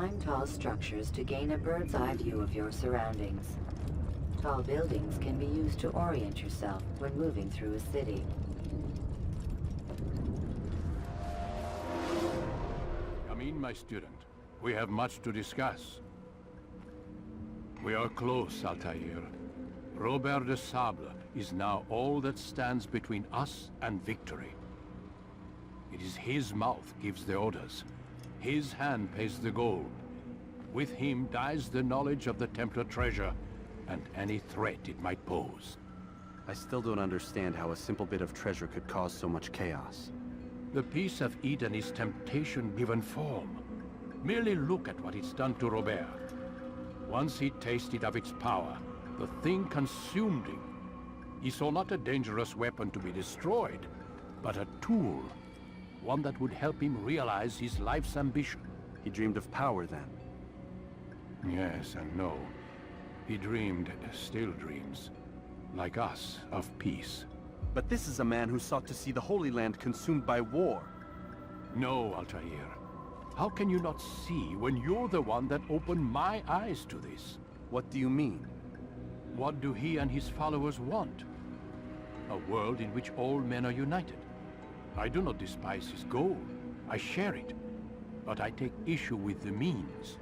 Climb tall structures to gain a bird's eye view of your surroundings. Tall buildings can be used to orient yourself when moving through a city. Come in, my student. We have much to discuss. We are close, Altair. Robert de Sable is now all that stands between us and victory. It is his mouth gives the orders. His hand pays the gold. With him dies the knowledge of the Templar treasure, and any threat it might pose. I still don't understand how a simple bit of treasure could cause so much chaos. The Peace of Eden is temptation given form. Merely look at what it's done to Robert. Once he tasted of its power, the thing consumed him. He saw not a dangerous weapon to be destroyed, but a tool. One that would help him realize his life's ambition. He dreamed of power then. Yes and no. He dreamed, still dreams, like us, of peace. But this is a man who sought to see the Holy Land consumed by war. No, Altair. How can you not see when you're the one that opened my eyes to this? What do you mean? What do he and his followers want? A world in which all men are united. I do not despise his goal. I share it. But I take issue with the means.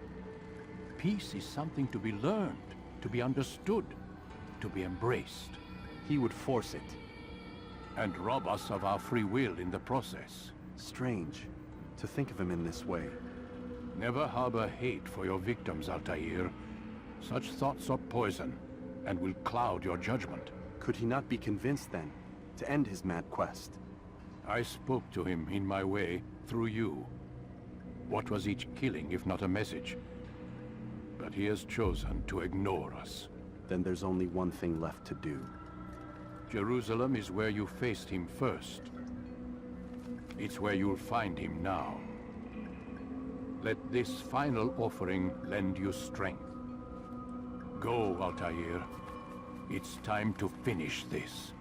Peace is something to be learned, to be understood, to be embraced. He would force it. And rob us of our free will in the process. Strange, to think of him in this way. Never harbor hate for your victims, Altair. Such thoughts are poison, and will cloud your judgment. Could he not be convinced then, to end his mad quest? I spoke to him in my way, through you. What was each killing if not a message? But he has chosen to ignore us. Then there's only one thing left to do. Jerusalem is where you faced him first. It's where you'll find him now. Let this final offering lend you strength. Go, Altair. It's time to finish this.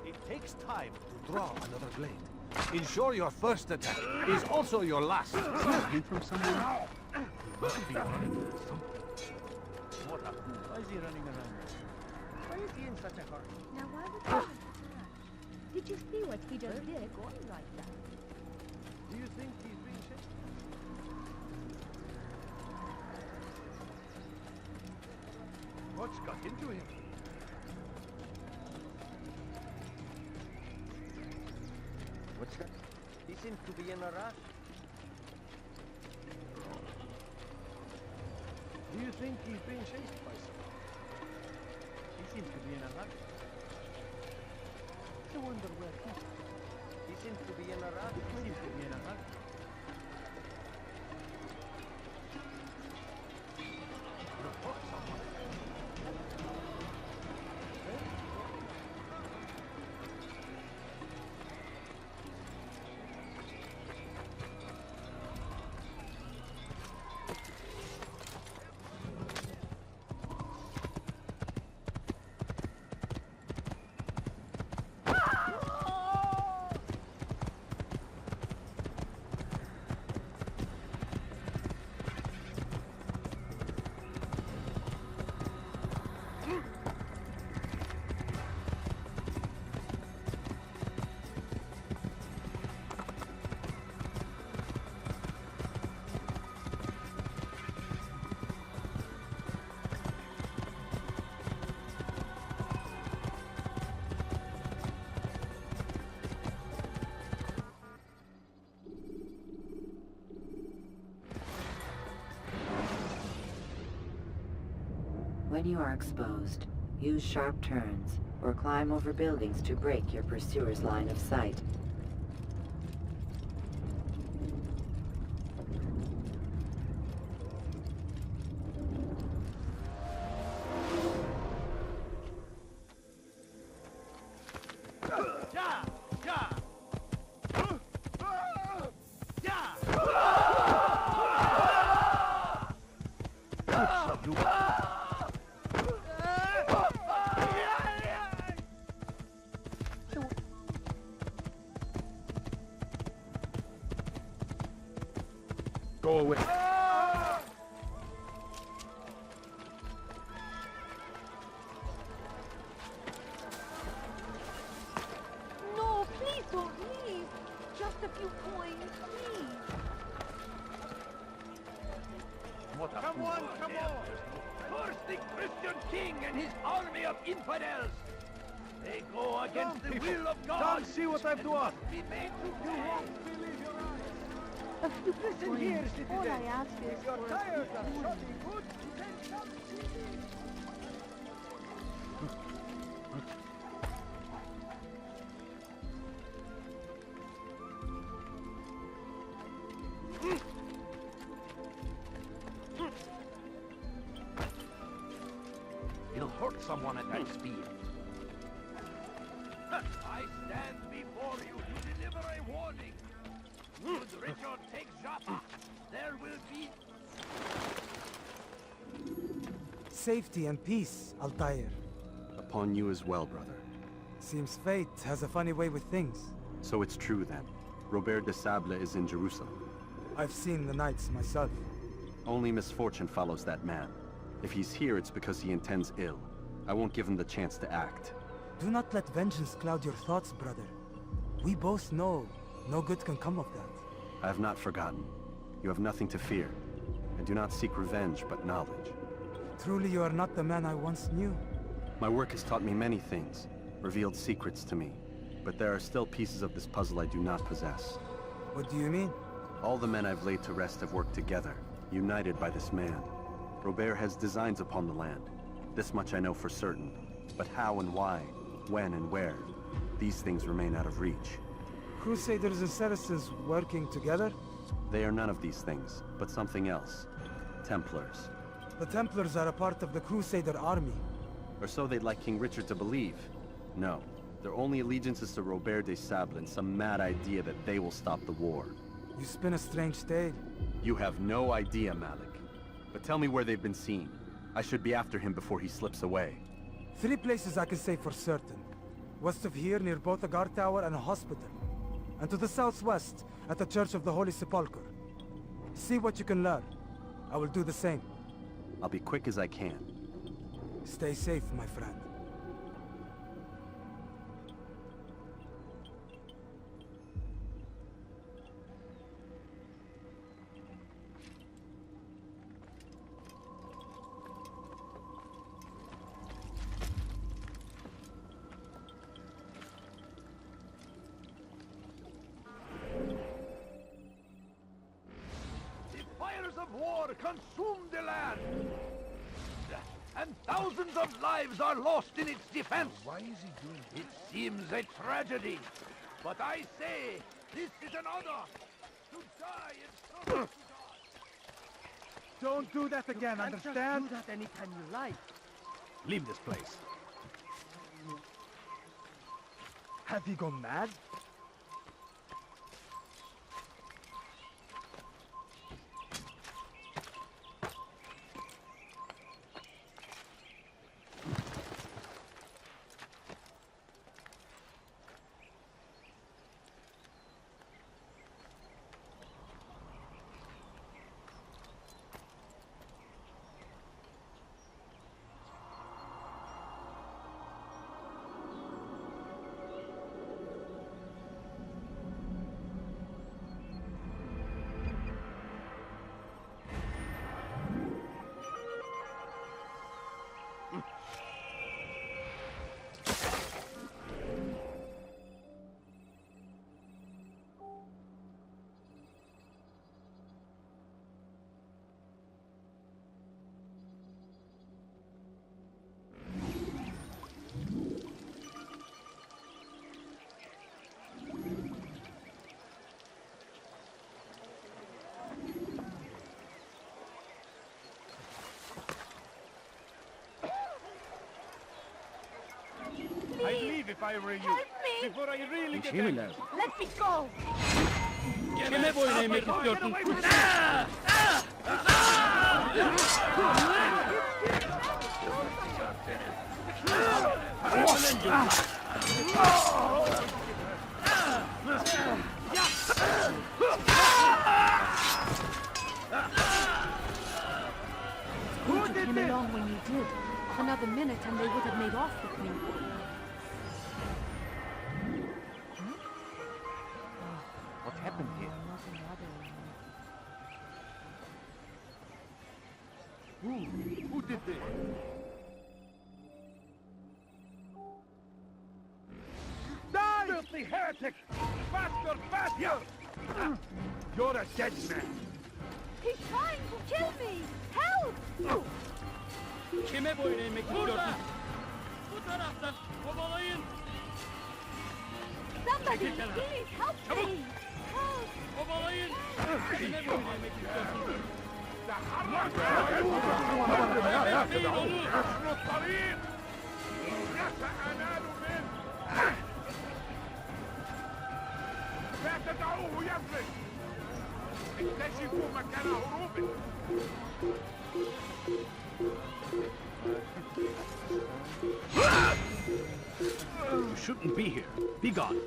It takes time to draw another blade. Ensure your first attack is also your last. Came from somewhere? He must be running from something. What a fool. Why is he running around? Why is he in such a hurry? Now why would he do that? Did you see what he just did going like that? Do you think he's being shaken? What's got into him? What's that? He seems to be in a rush. Do you think he's being chased by someone? He seems to be in a rush. I wonder where he is. He seems to be in a rush. He seems to be in a rush. Report someone. When you are exposed, use sharp turns or climb over buildings to break your pursuer's line of sight. Go away. No, please don't leave. Just a few coins, please. Come on! Curse the Christian king and his army of infidels! They go against the will of God! Come see what I've done! Be made to You pay. won't believe your eyes! A few Listen here, coins. citizen. All I ask is If you're for a tired few of coins. shopping good, then come see me! He'll hurt someone at that speed. I stand before you to deliver a warning. Should Richard take Jaffa, there will be... Safety and peace, Altair. Upon you as well, brother. Seems fate has a funny way with things. So it's true then. Robert de Sable is in Jerusalem. I've seen the knights myself. Only misfortune follows that man. If he's here, it's because he intends ill. I won't give him the chance to act. Do not let vengeance cloud your thoughts, brother. We both know no good can come of that. I have not forgotten. You have nothing to fear. I do not seek revenge, but knowledge. Truly you are not the man I once knew. My work has taught me many things, revealed secrets to me. But there are still pieces of this puzzle I do not possess. What do you mean? All the men I've laid to rest have worked together, united by this man. Robert has designs upon the land. This much I know for certain. But how and why, when and where, these things remain out of reach. Crusaders and Saracens working together? They are none of these things, but something else. Templars. The Templars are a part of the Crusader army. Or so they'd like King Richard to believe. No, their only allegiance is to Robert de Sable and some mad idea that they will stop the war. You spin a strange tale. You have no idea, Malik. But tell me where they've been seen. I should be after him before he slips away. 3 places I can say for certain. West of here, near both a guard tower and a hospital. And to the southwest, at the Church of the Holy Sepulchre. See what you can learn. I will do the same. I'll be quick as I can. Stay safe, my friend. The fires of war consume the land. And thousands of lives are lost in its defense. Why is he doing It seems a tragedy. But I say, this is an honor. To die in service to God. Don't do that again, understand? that anytime you like. Leave this place. Have you gone mad? if I were you. Help me! Before I really get şey mi angry. lazım? Let me go! Kime boyun eğmek istiyorsun? You came along when you did. Another minute and they would have made off with me. What happened here? Who did this? Die! Filthy heretic! Faster, faster! You're a dead man. He's trying to kill me! Help! Kime boyun eğmek istiyorsun? Bu taraftan kovalayın. Somebody, please help me! Help! Kovalayın. Kime boyun eğmek istiyorsun? Bekleyin onu. حسن الطريق! يتأنال منه! لا تدعوه يفلت! اكتشفوا مكان هروبه! You shouldn't be here. Be gone.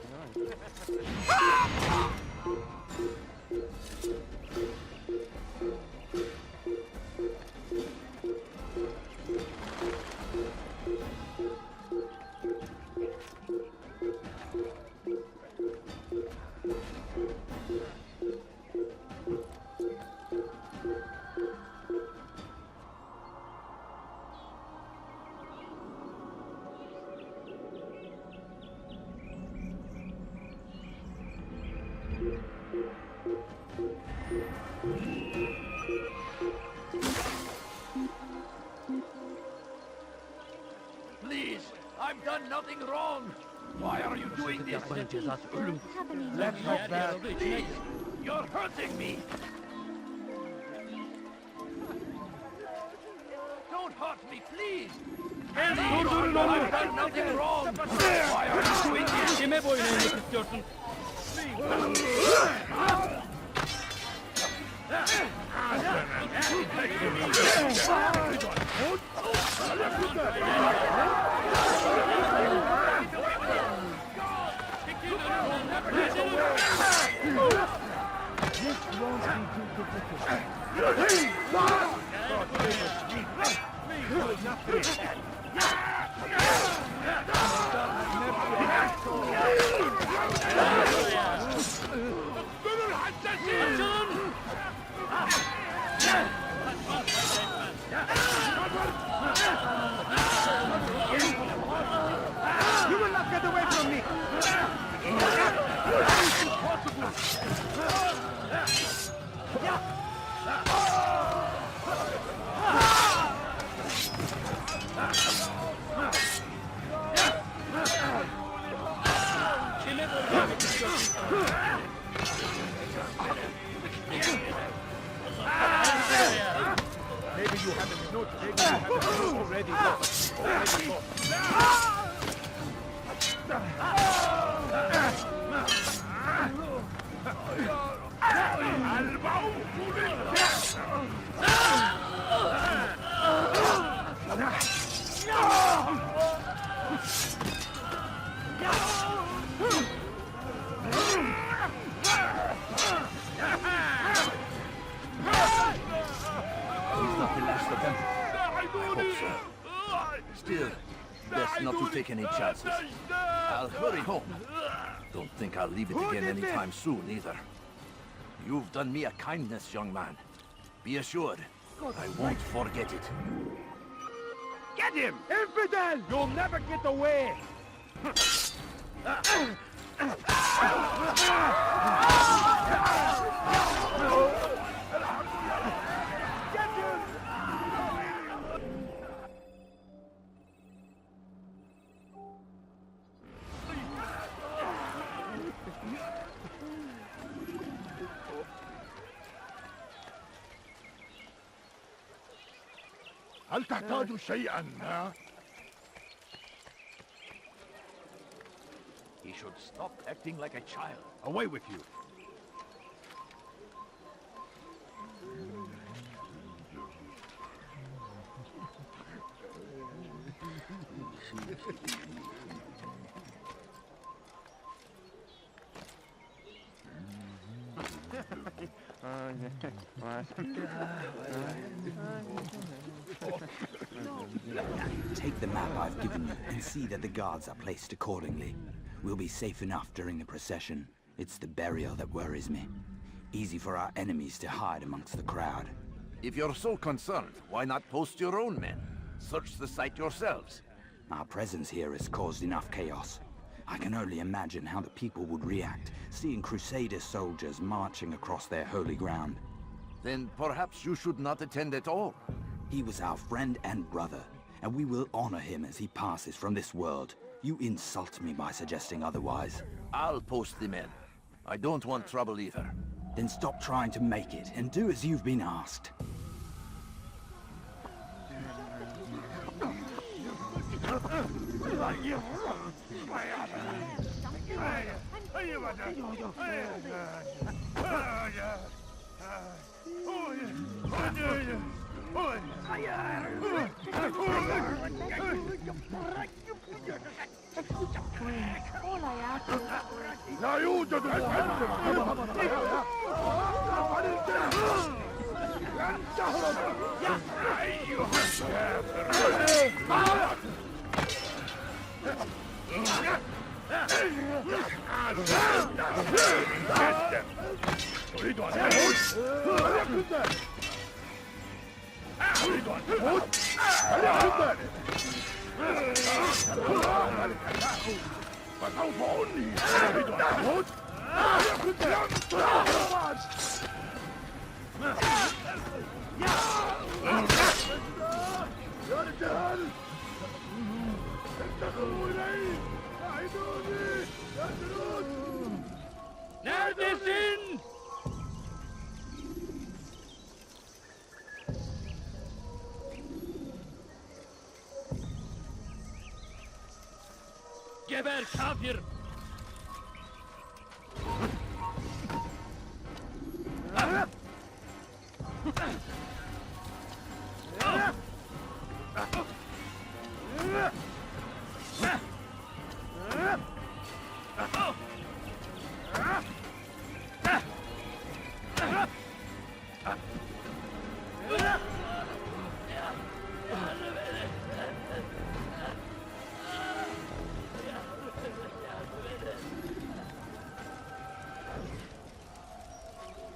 Please, I've done nothing wrong! Why are you doing this? Yapmanın cezası ölüm. Have any Let's Yer not that. yarıldı içine. You're hurting me! Don't hurt me, please! Durdurun onu. I've done nothing wrong! Why are you doing this? Kime boyun eğmek istiyorsun? You will not get away from me! Kime boyun eğmek istiyorsun? Maybe you haven't noticed. Maybe you haven't already lost. Already lost. He's not the last of them. I hope so. Still, best not to take any chances. I'll hurry home. Don't think I'll leave it again anytime soon, either. You've done me a kindness, young man. Be assured, I won't forget it. Get him! Infidel! You'll never get away! Get him! هل تحتاج شيئا؟ should stop acting like a child. Away with you. Take the map I've given you and see that the guards are placed accordingly. We'll be safe enough during the procession. It's the burial that worries me. Easy for our enemies to hide amongst the crowd. If you're so concerned, why not post your own men? Search the site yourselves. Our presence here has caused enough chaos. I can only imagine how the people would react, seeing Crusader soldiers marching across their holy ground. Then perhaps you should not attend at all. He was our friend and brother, and we will honor him as he passes from this world. You insult me by suggesting otherwise. I'll post the men. I don't want trouble either. Then stop trying to make it, and do as you've been asked. All I ask is لا يوجد لن تهرب أيها الكافر. تريد أن تموت؟ فليكن ذلك. تريد أن تموت؟ فليكن ذلك. فسوف أنهي. تريد أن تموت؟ فليكن ذلك. يا رجال انتظروا إلي. أعيدوني يا جنود. Neredesin? Geber kafir!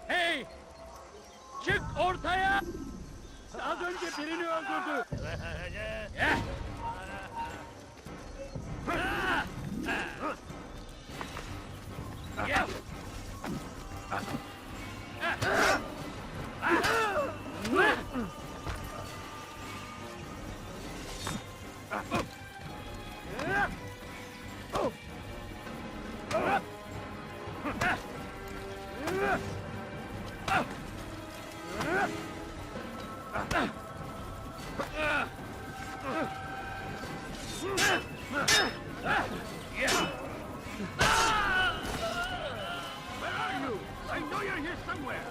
Hey! Çık ortaya! Az önce birini öldürdü. Gel! Where are you? I know you're here somewhere.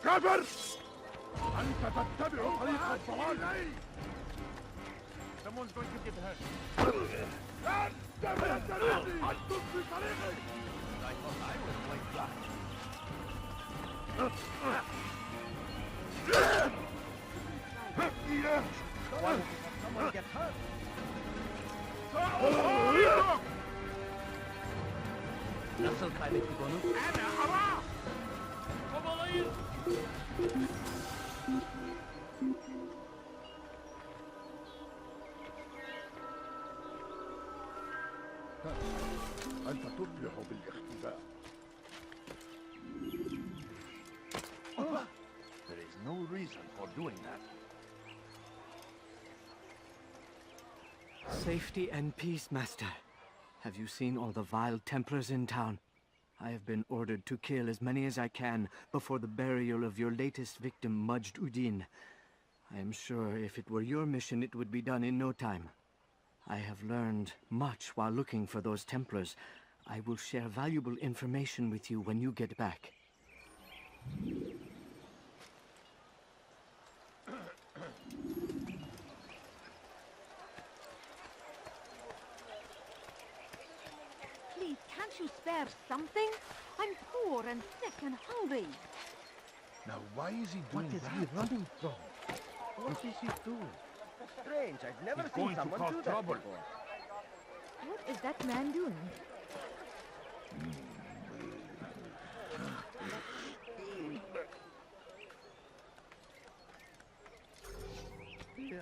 كافر! أنت تتبع طريق الضلال. Someone's going to get hurt. أنت من طريقي! أنتم في طريقي! I thought I was quite blind. Someone get hurt. Nasıl elektrik onu? Kovalayın. أنت تفلح بالاختفاء. There is no reason for doing that. Safety and peace, Master. Have you seen all the vile Templars in town? I have been ordered to kill as many as I can before the burial of your latest victim, Majd Udin. I am sure if it were your mission, it would be done in no time. I have learned much while looking for those Templars. I will share valuable information with you when you get back. Please, can't you spare something? I'm poor and sick and hungry. Now, why is he doing that? What is he running from? What is he doing? Strange, I've never He's seen going to someone cause do that trouble. before. What is that man doing? You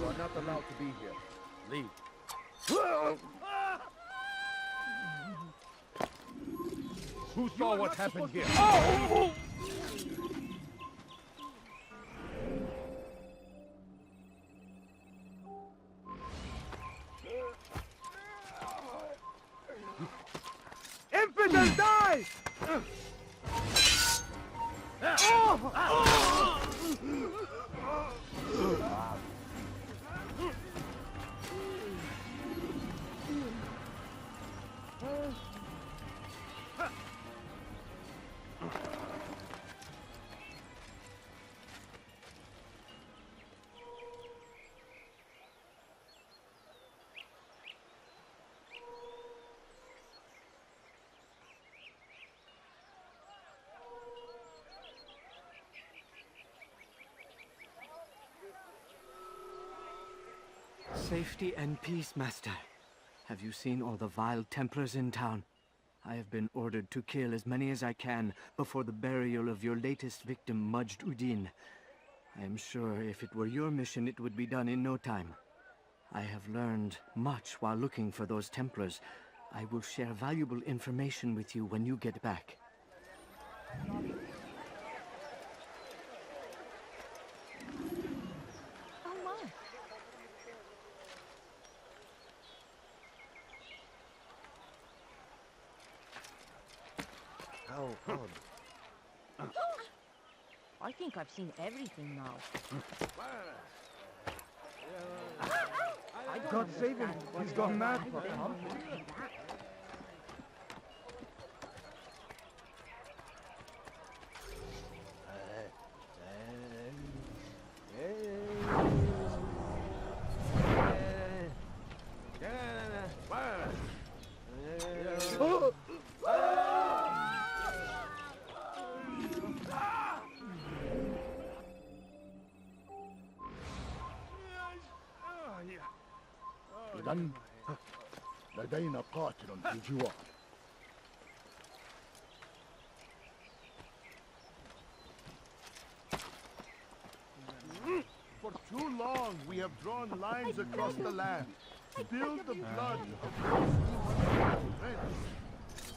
are not allowed to be here. Leave. Who saw what happened here? Infidel, die! Safety and peace, Master. Have you seen all the vile Templars in town? I have been ordered to kill as many as I can before the burial of your latest victim, Majd Udin. I am sure if it were your mission, it would be done in no time. I have learned much while looking for those Templars. I will share valuable information with you when you get back. Oh my. How odd. I think I've seen everything now. God save him! He's gone mad! إذن لدينا قاتل في جوار. For too long we have drawn lines across the land, spilled the blood of those we wanted to friends.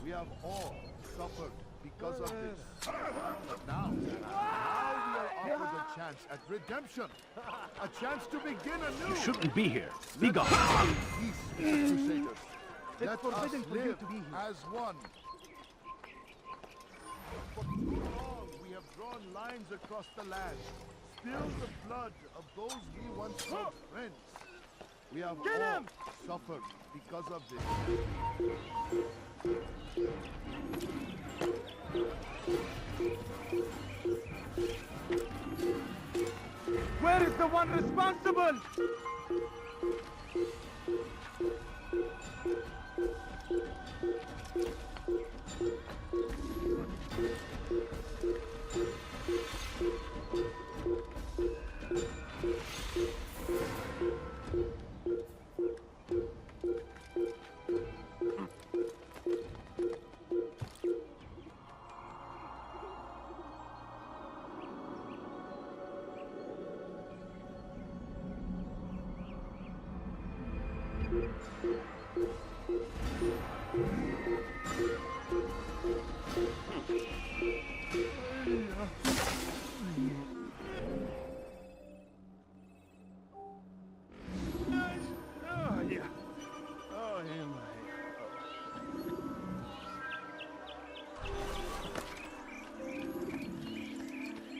We have all suffered because of this. But now we are offered a chance at redemption. A chance to begin anew. You shouldn't be here. Be gone. Peace, Crusaders. Let us forbidden for you live to be here. as one. For too long we have drawn lines across the land, spilled the blood of those we once called friends. We have all suffered because of this. Where is the one responsible? Oh, yeah. Oh, yeah,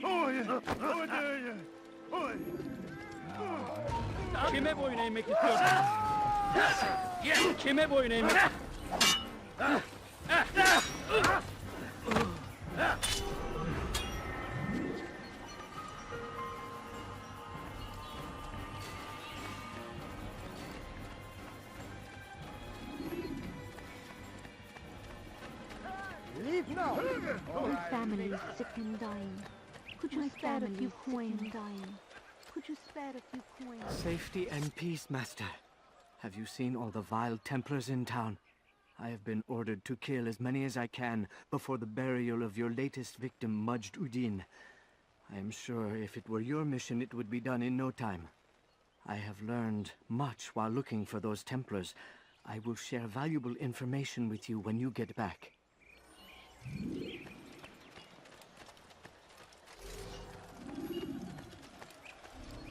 oh, yeah. Oh, there, yeah. Oh, Kime boyun eğmek istiyorsun? Kime boyun eğmek? leave now. My family is sick and dying. Could you spare a few coins? Could you spare a few coins? Safety and peace, Master. Have you seen all the vile Templars in town? I have been ordered to kill as many as I can before the burial of your latest victim, Majd Udin. I am sure if it were your mission, it would be done in no time. I have learned much while looking for those Templars. I will share valuable information with you when you get back.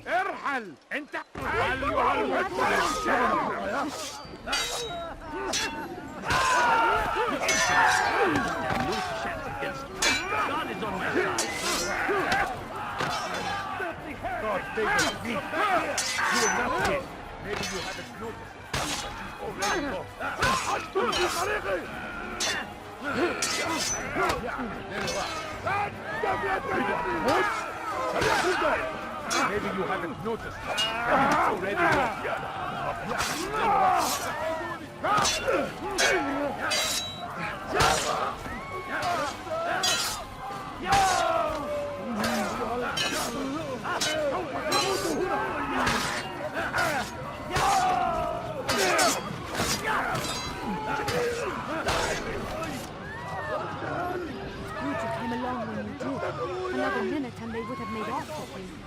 ارحل انت God is on my side. God favors me. You will not get. Maybe you haven't noticed. Maybe you haven't noticed. It's already Came along when you did. Another minute and they would have made off with you.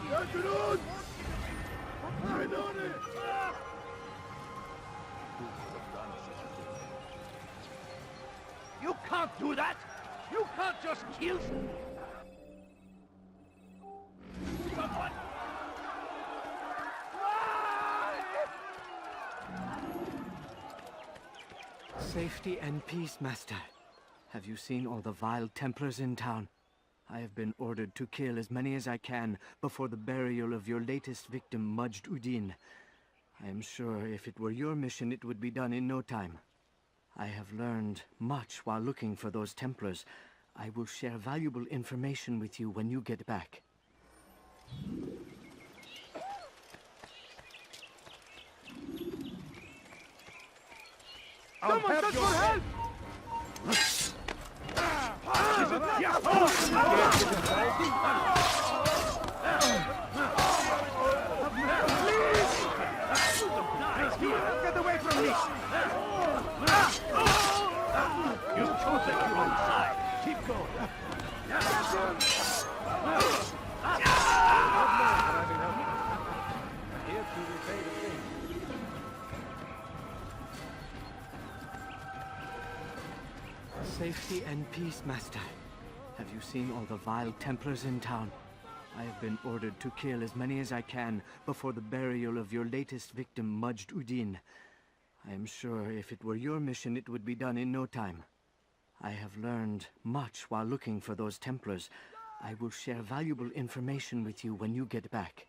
You can't do that! You can't just kill someone! Safety and peace, Master. Have you seen all the vile Templars in town? I have been ordered to kill as many as I can before the burial of your latest victim, Majd Udin. I am sure if it were your mission, it would be done in no time. I have learned much while looking for those Templars. I will share valuable information with you when you get back. Someone search for help! Get away from me! You've chosen your own side. Keep going. Safety and peace, Master. Have you seen all the vile Templars in town? I have been ordered to kill as many as I can before the burial of your latest victim, Majd Udin. I am sure if it were your mission, it would be done in no time. I have learned much while looking for those Templars. I will share valuable information with you when you get back.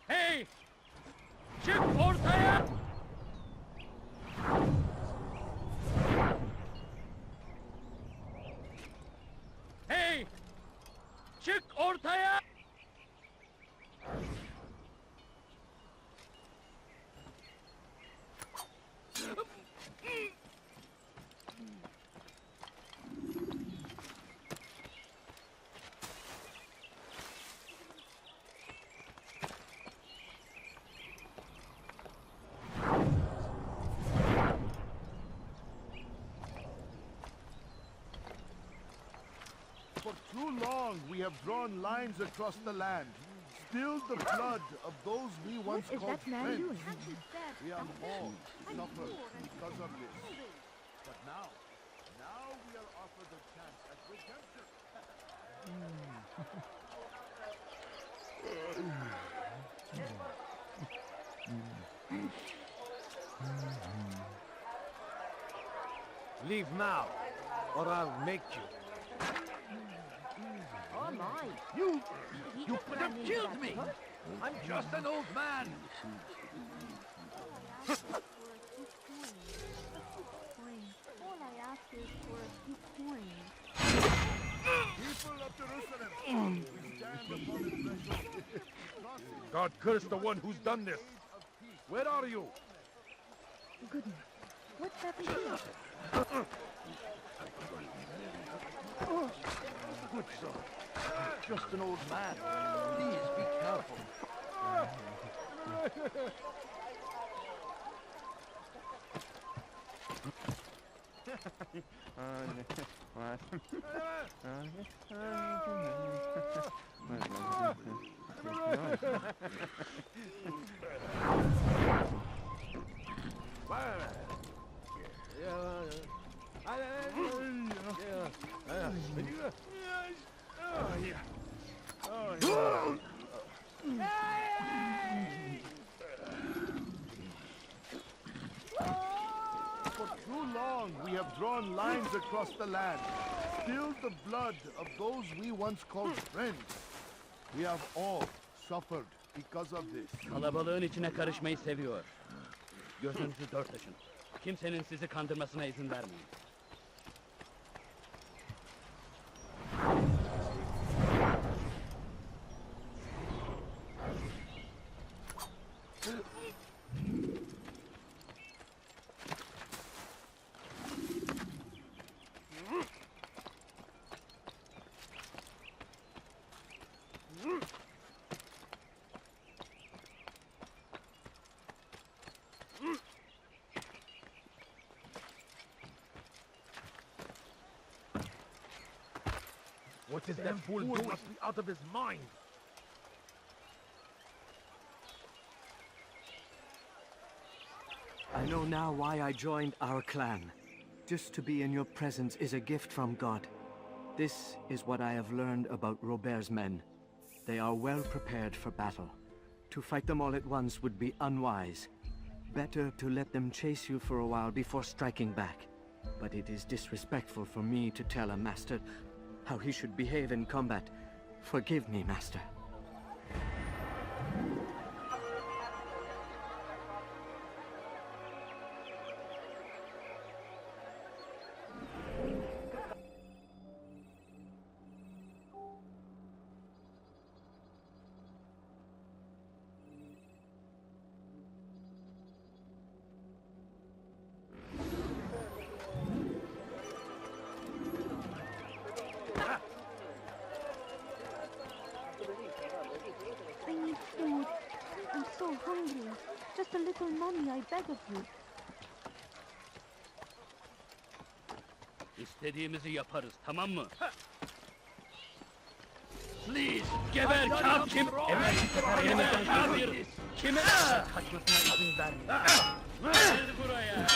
Hey! Çık ortaya! Hey! Çık ortaya! For too long we have drawn lines across the land, spilled the blood of those we once What is called that man friends. doing? We have all suffered because of this. But now we are offered a chance at redemption. Leave now, or I'll make you. Oh my. You He could just have ran into killed that me! truck. I'm just an old man! All I ask is for a few coins. People of Jerusalem, we stand upon the threshold. God curse the one who's done this. Where are you? Goodness, what's that with you? Good son. Just an old man. Please be careful. For too long we have drawn lines across the land, spilled the blood of those we once called friends. We have all suffered because of this. Kalabalığın içine karışmayı seviyor. Gözünüzü dört açın. Kimsenin sizi kandırmasına izin vermeyin. What is that fool doing? Must be out of his mind. I know now why I joined our clan. Just to be in your presence is a gift from God. This is what I have learned about Robert's men. They are well prepared for battle. To fight them all at once would be unwise. Better to let them chase you for a while before striking back. But it is disrespectful for me to tell a master how he should behave in combat. Forgive me, master. I need food. I'm so hungry. Just a little money, I beg of you. İstediğimizi yaparız, tamam mı? Please, geber kap kim? Evet, elimizden kaçırız. Kime? Kaçmasına izin vermeyin. Gel buraya.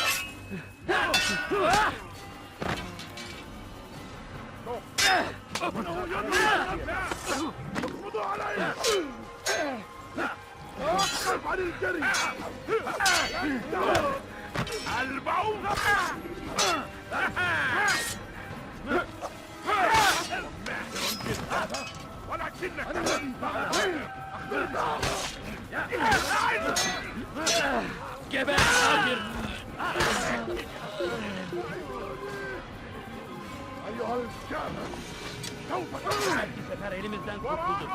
وقف عن الجري. البعوض. Geber kafir. أيها الكافر سوف Bu sefer elimizden kurtulduk.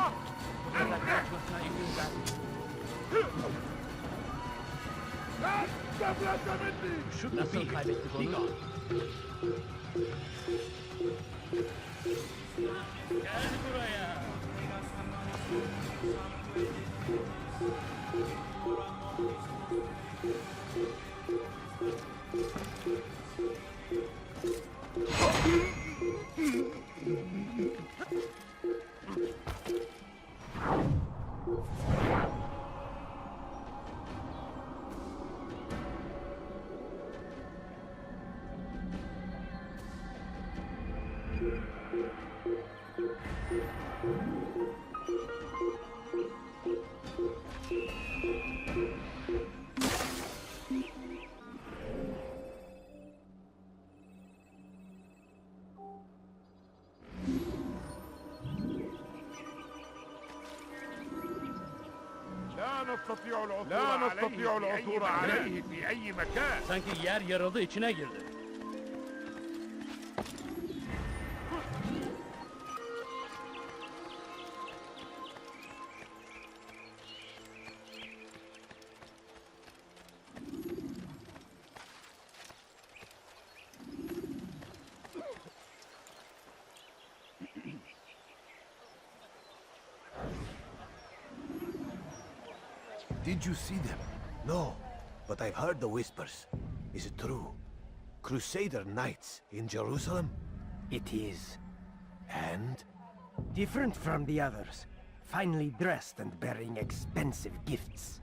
Bu sefer kaçmasına izin vermeyin. Nasıl kaybettik onu? Gel buraya. لا نستطيع العثور عليه في أي مكان. Sanki yer yarıldı, içine girdi. Did you see them? No, but I've heard the whispers. Is it true? Crusader knights in Jerusalem? It is. And? Different from the others. Finely dressed and bearing expensive gifts.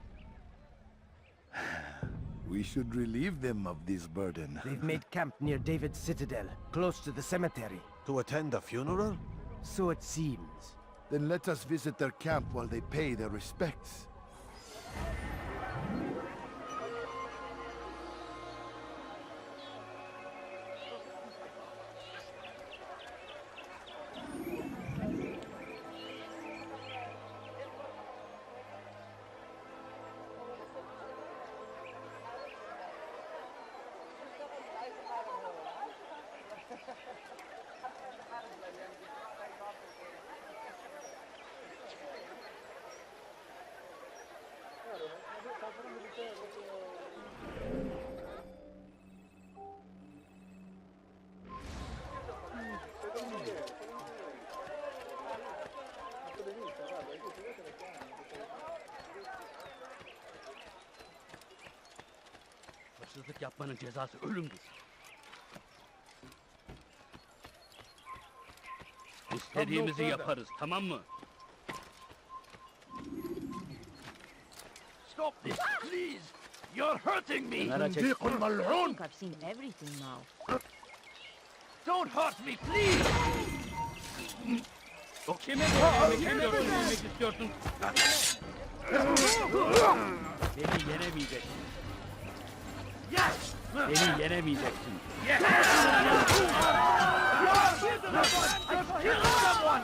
We should relieve them of this burden. They've made camp near David's citadel, close to the cemetery. To attend a funeral? So it seems. Then let us visit their camp while they pay their respects. Hırsızlık yapmanın cezası ölümdür. İstediğimizi yaparız, tamam mı? Stop this, please! You're hurting me! Kenara çek. I think I've seen everything now. Don't hurt me, please! Kime bilmek istiyorsun? Beni yenemeyeceksin. Yes! Beni yenemeyeceksin. Yes! Kill someone!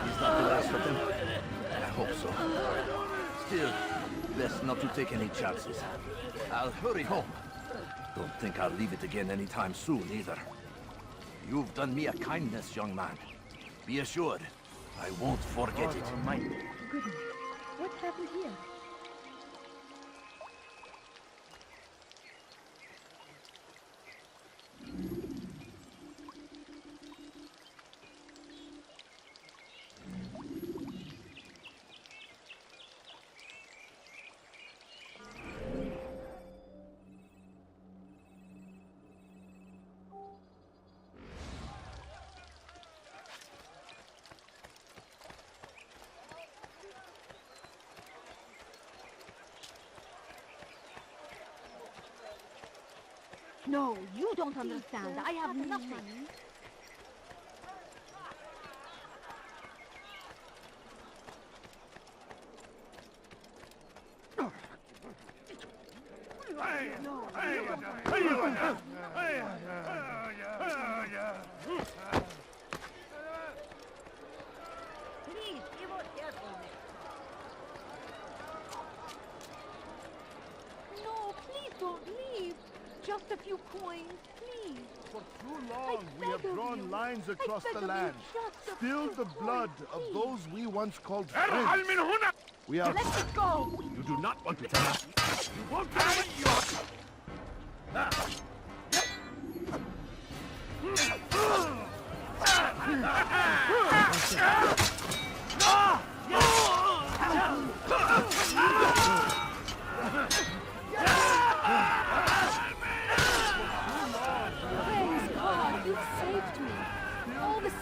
He's not the last of them. I hope so. Still, best not to take any chances. I'll hurry home. Don't think I'll leave it again anytime soon, either. You've done me a kindness, young man. Be assured, I won't forget it. Goodness, what happened here? No, you don't understand. I have nothing. Please, be more careful. No, please don't leave. Just a few coins, please. For too long, we have drawn lines across the land, spilled the blood of those we once called friends. We are... Let it go! You do not want to tell us. You won't tell me yours.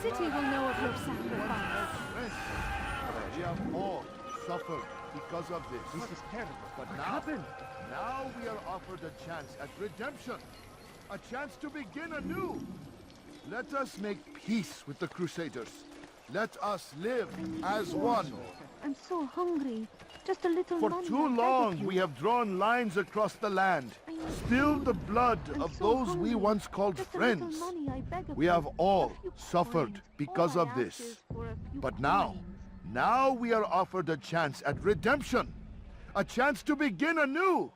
city will know of your sacrifice. We have all suffered because of this. This is terrible. But What now, happened? now we are offered a chance at redemption. A chance to begin anew. Let us make peace with the Crusaders. Let us live as one. I'm so hungry. Just a little For money, I too beg long of you. we have drawn lines across the land, spilled the blood of so those we hungry. once called Just a little friends. money, I beg of We you. have all A few suffered coins. because All of I ask this. is for a few But now we are offered a chance at redemption. A chance to begin anew.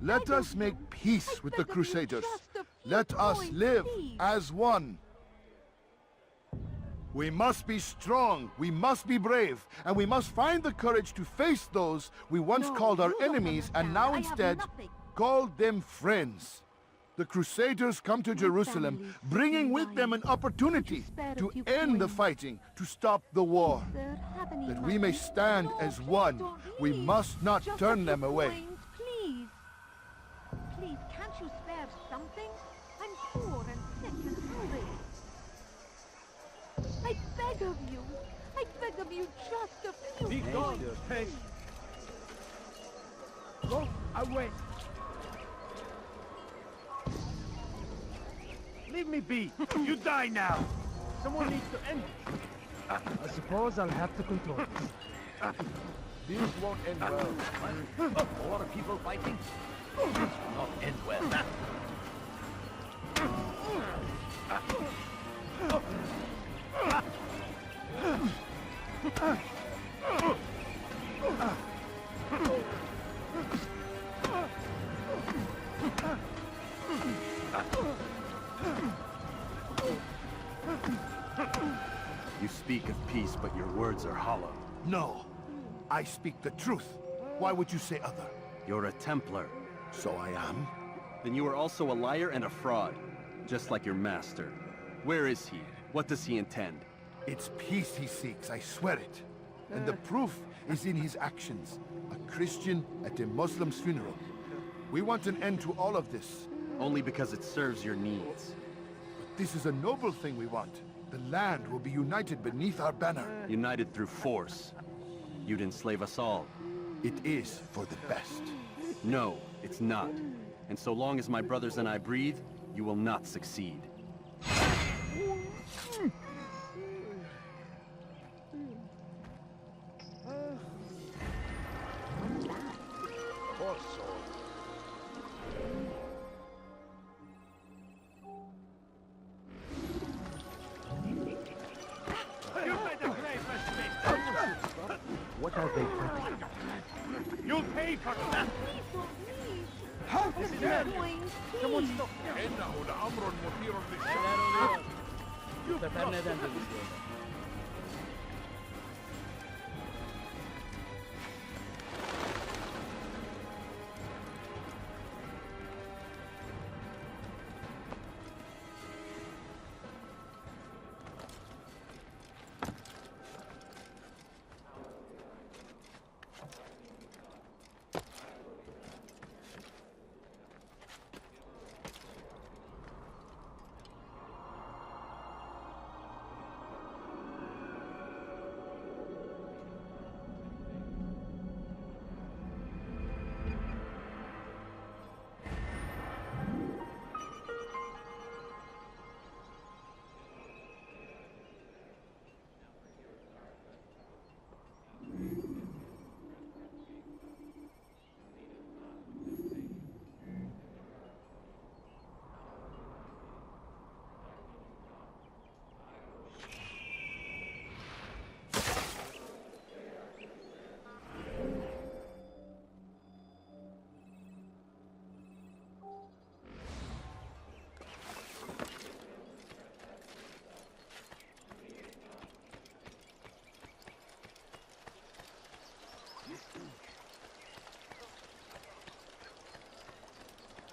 Let us make peace with the Crusaders. Let us live as one. We must be strong, we must be brave, and we must find the courage to face those we once called our enemies and now instead call them friends. The Crusaders come to Jerusalem, bringing with them an opportunity to end the fighting, to stop the war. That we may stand as one, we must not turn them away. Please. Please, can't you spare something? I'm poor and sick and hungry. I beg of you. I beg of you just a few Be gone. Hey. Go away. Leave me be. You die now. Someone needs to end it. I suppose I'll have to control this. This won't end well. More people fighting? This will not end well. You speak of peace, but your words are hollow. No, I speak the truth. Why would you say other? You're a Templar. So I am. Then you are also a liar and a fraud, just like your master. Where is he? What does he intend? It's peace he seeks, I swear it. And the proof is in his actions. A Christian at a Muslim's funeral. We want an end to all of this. Only because it serves your needs. But this is a noble thing we want. The land will be united beneath our banner. United through force. You'd enslave us all. It is for the best. No, it's not. And so long as my brothers and I breathe, you will not succeed. What are they planning? You'll pay for that! How is it dead? Someone stop! إنه لأمر مثير للشك. Sefer neden dönüşüyor?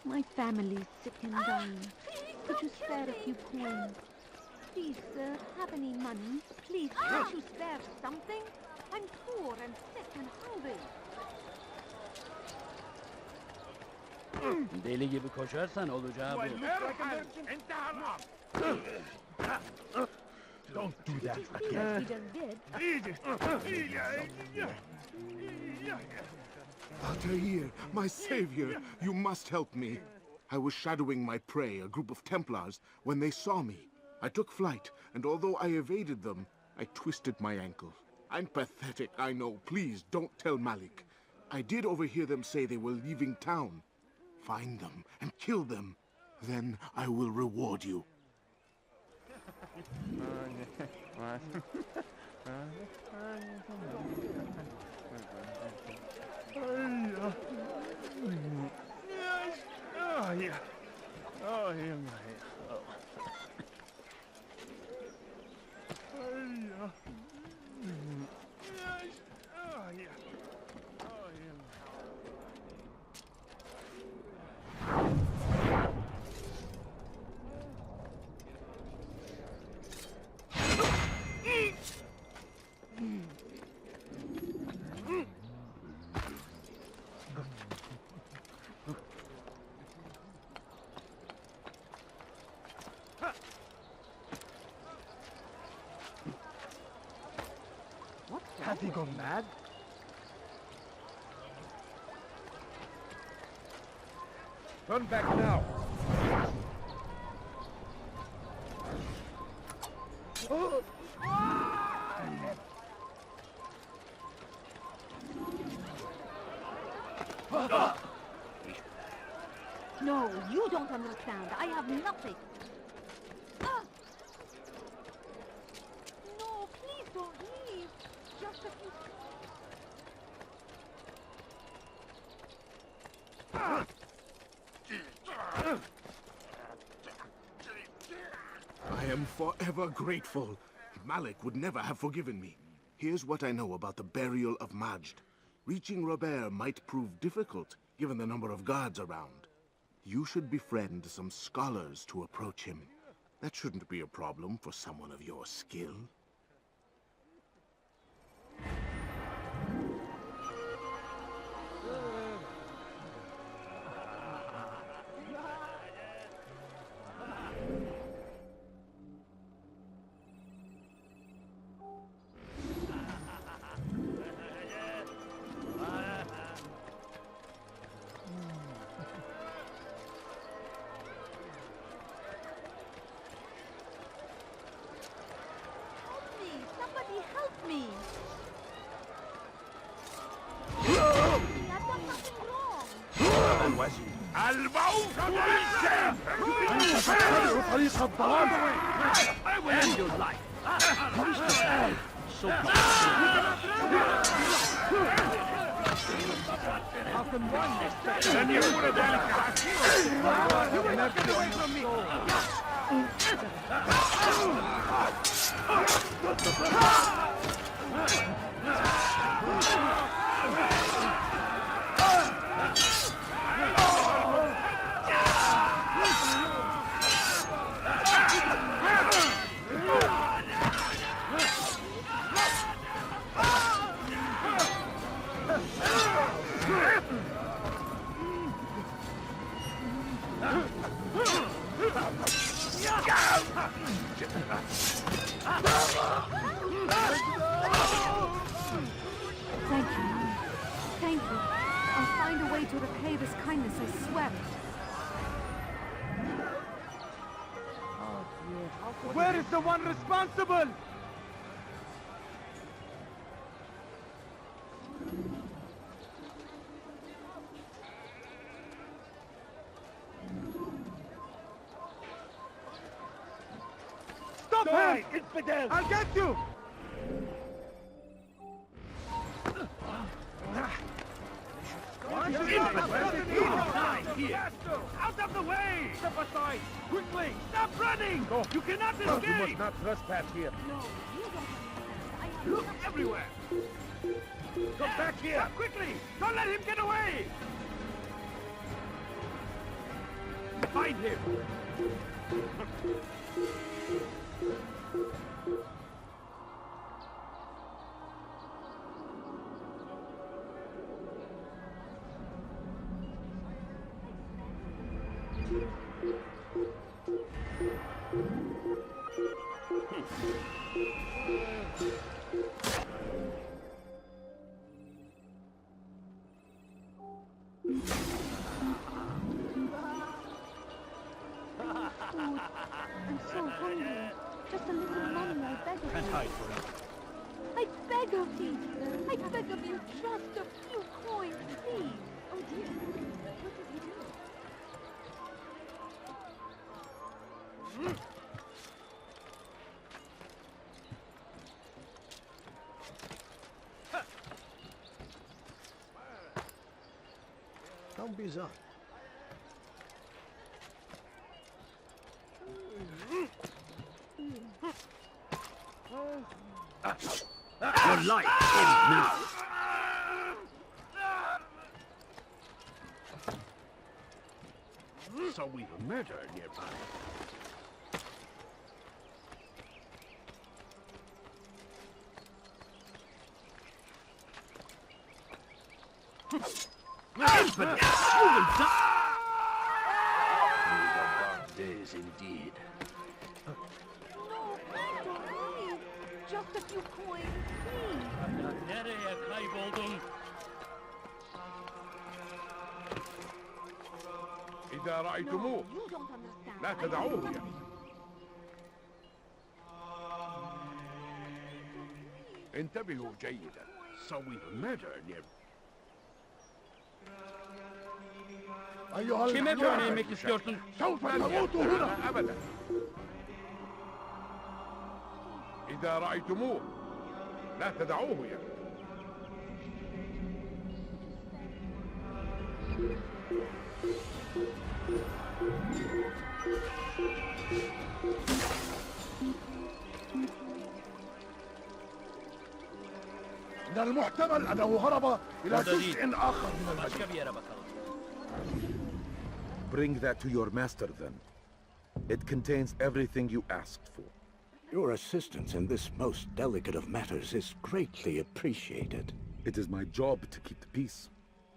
My family's sick and dying. Could you spare a few coins? Please, sir, have any money? Please, can't you spare something? I'm poor and sick and hungry. Deli gibi koşarsan olacağı bu. ارحل! انتهى الأمر! Don't do that He again. just did. Altair, my savior, you must help me. I was shadowing my prey, a group of Templars, when they saw me. I took flight, and although I evaded them, I twisted my ankle. I'm pathetic, I know. Please, don't tell Malik. I did overhear them say they were leaving town. Find them and kill them. Then I will reward you. Has he gone mad? Turn back now. No, you don't understand. I have nothing. No, please don't leave. Just a few... I am forever grateful. Malik would never have forgiven me. Here's what I know about the burial of Majd. Reaching Robert might prove difficult, given the number of guards around. You should befriend some scholars to approach him. That shouldn't be a problem for someone of your skill. Somebody help me! I've done nothing wrong! I will end your life. So How can one expect... Then you would have done You will not get away from me! Thank you. Thank you. I'll find a way to repay this kindness, I swear it. Where is the one responsible? Stop him! Infidel! I'll get you! Out of the way! Step aside! Quickly! Stop running! Go! You cannot escape! You must not trespass here. No, you don't understand. I have Look nothing. everywhere! Come back here! Stop quickly! Don't let him get away! Find him! I'm so hungry. Just a little money, I beg of Can't you. hide forever. I beg of you. I beg of you, just a few coins, please. Oh dear. What did he do? How bizarre. Your life ends now. So we've a murder nearby. Infidel! You will die! These are dark days indeed. No, please don't leave. Just a few coins, please. Nereye kayboldun? إذا رأيتموه You don't understand. لا تدعوه يعني. انتبهوا جيدا. So we've a murder near. أيها Kime boyun eğmek istiyorsun? سوف تموت هنا أبدا. إذا رأيتموه لا تدعوه يعني. من المحتمل أنه هرب إلى جزء آخر من المدينة. Başka bir yere bakalım. Bring that to your master, then. It contains everything you asked for. Your assistance in this most delicate of matters is greatly appreciated. It is my job to keep the peace.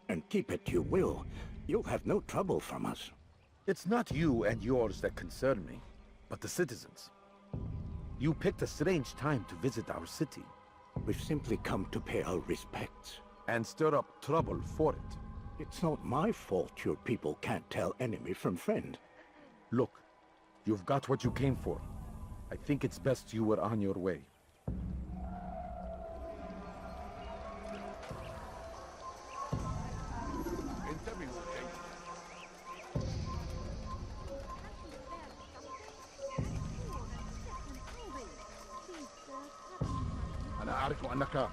And keep it you will. You'll have no trouble from us. It's not you and yours that concern me, but the citizens. You picked a strange time to visit our city. We've simply come to pay our respects. And stir up trouble for it. It's not my fault your people can't tell enemy from friend. Look, you've got what you came for. I think it's best you were on your way. انتبهوا جيدا. أنا أعرف أنك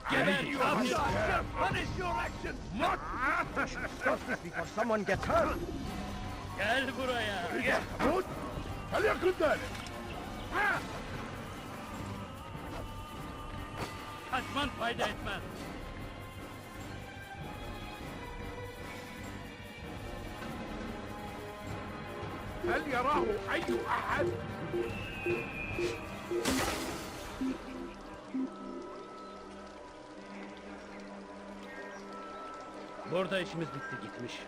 Punish your actions! Not! Before someone gets hurt. Gel buraya. تموت فليكن ذلك. Kaçman fayda etmez. هل يراه أي أحد؟ Burada işimiz bitti gitmiş.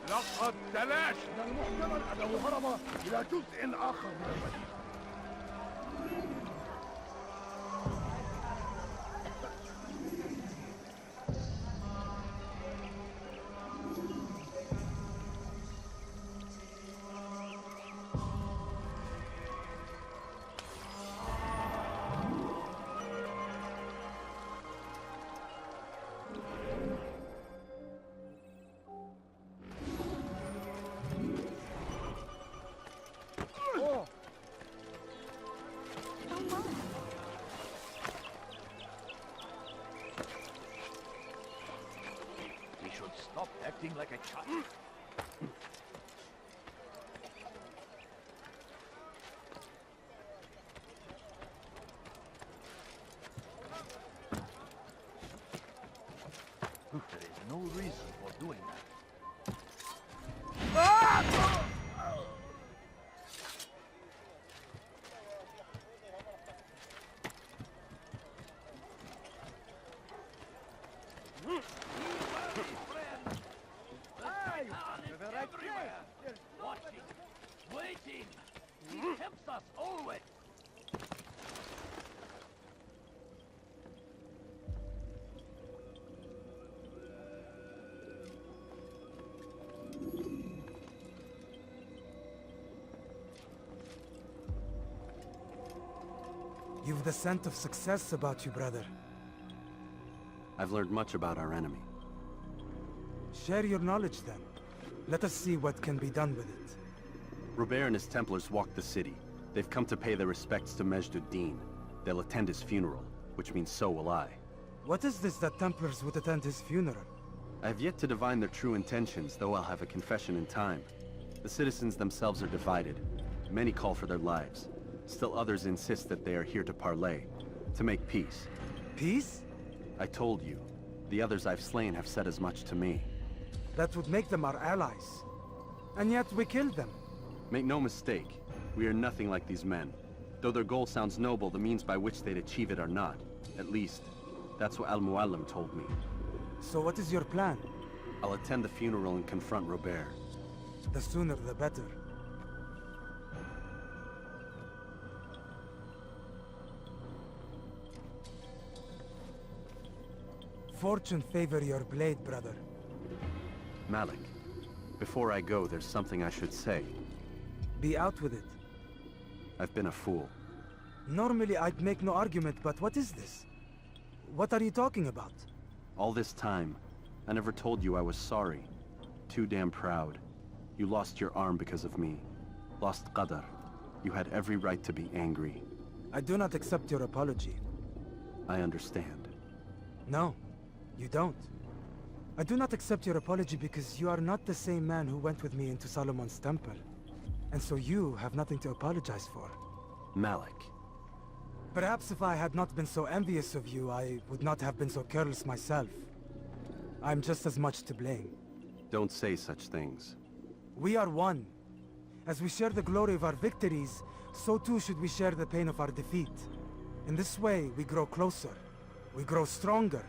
لقد تلاش من المحتمل أنه هرب إلى جزء آخر من المدينة. We should stop acting like a child. There is no reason for doing that. You've the scent of success about you, brother. I've learned much about our enemy. Share your knowledge, then. Let us see what can be done with it. Robert and his Templars walked the city. They've come to pay their respects to Majd ud-Din. They'll attend his funeral, which means so will I. What is this that Templars would attend his funeral? I have yet to divine their true intentions, though I'll have a confession in time. The citizens themselves are divided. Many call for their lives. Still others insist that they are here to parley, to make peace. Peace? I told you. The others I've slain have said as much to me. That would make them our allies. And yet we killed them. Make no mistake, we are nothing like these men. Though their goal sounds noble, the means by which they'd achieve it are not. At least, that's what Al-Mualim told me. So what is your plan? I'll attend the funeral and confront Robert. The sooner the better. Fortune favor your blade, brother. Malik, before I go, there's something I should say. Be out with it. I've been a fool. Normally I'd make no argument, but what is this? What are you talking about? All this time, I never told you I was sorry. Too damn proud. You lost your arm because of me. Lost Qadar. You had every right to be angry. I do not accept your apology. I understand. No, you don't. I do not accept your apology because you are not the same man who went with me into Solomon's temple. And so you have nothing to apologize for. Malik. Perhaps if I had not been so envious of you, I would not have been so careless myself. I'm just as much to blame. Don't say such things. We are one. As we share the glory of our victories, so too should we share the pain of our defeat. In this way, we grow closer. We grow stronger.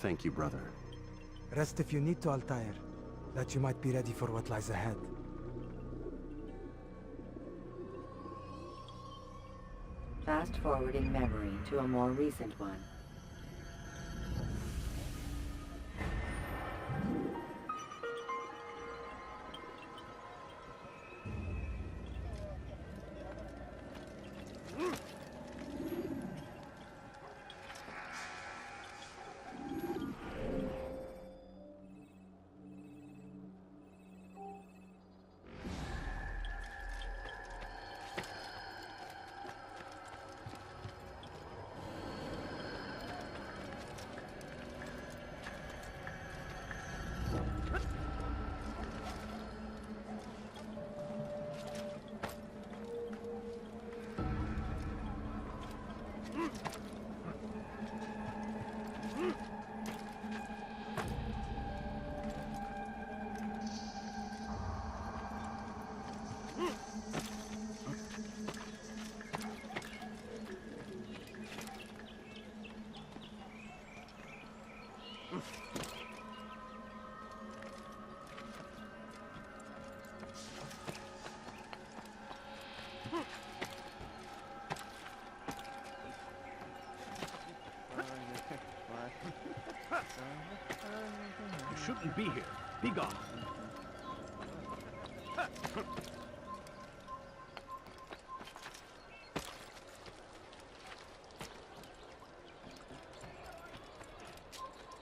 Thank you, brother. Rest if you need to, Altair, that you might be ready for what lies ahead. Fast-forwarding memory to a more recent one. You shouldn't be here. Be gone.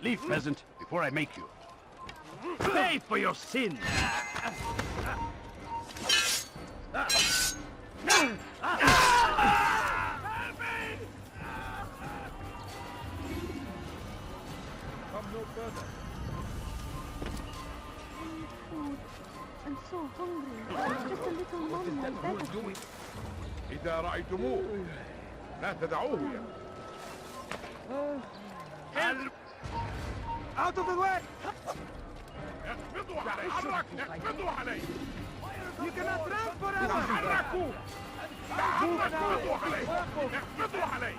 Leave, peasant, before I make you. Pay for your sins! Come no further. Food. I'm so hungry. Just a little moment, I beg of you. إذا رأيتموه لا تدعوه Out of the way! اقبضوا عليه! اقبضوا عليه! You cannot run forever! حركوه! اقبضوا عليه! اقبضوا عليه!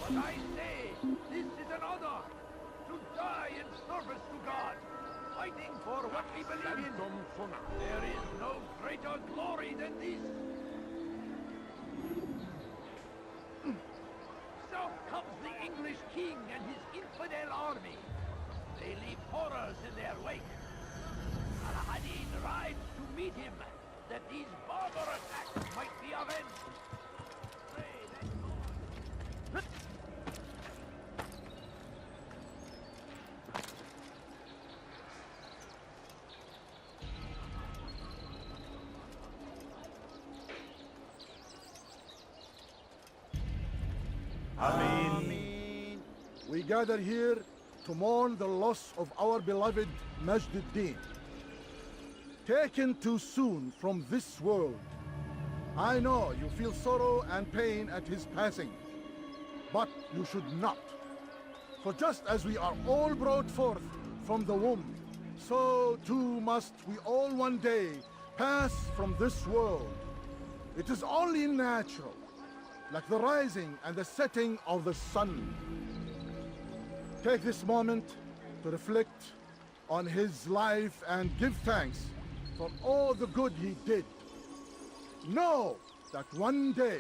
What I say, this is an honor, to die in service to God, fighting for what we believe in. There is no greater glory than this. So comes the English king and his infidel army. They leave horrors in their wake. Al-Hadid rides to meet him, that these barbar attacks might be avenged. Amen. We gather here to mourn the loss of our beloved Majd-ud-Din. Taken too soon from this world. I know you feel sorrow and pain at his passing, but you should not. For just as we are all brought forth from the womb, so too must we all one day pass from this world. It is only natural, like the rising and the setting of the sun. Take this moment to reflect on his life and give thanks for all the good he did. Know that one day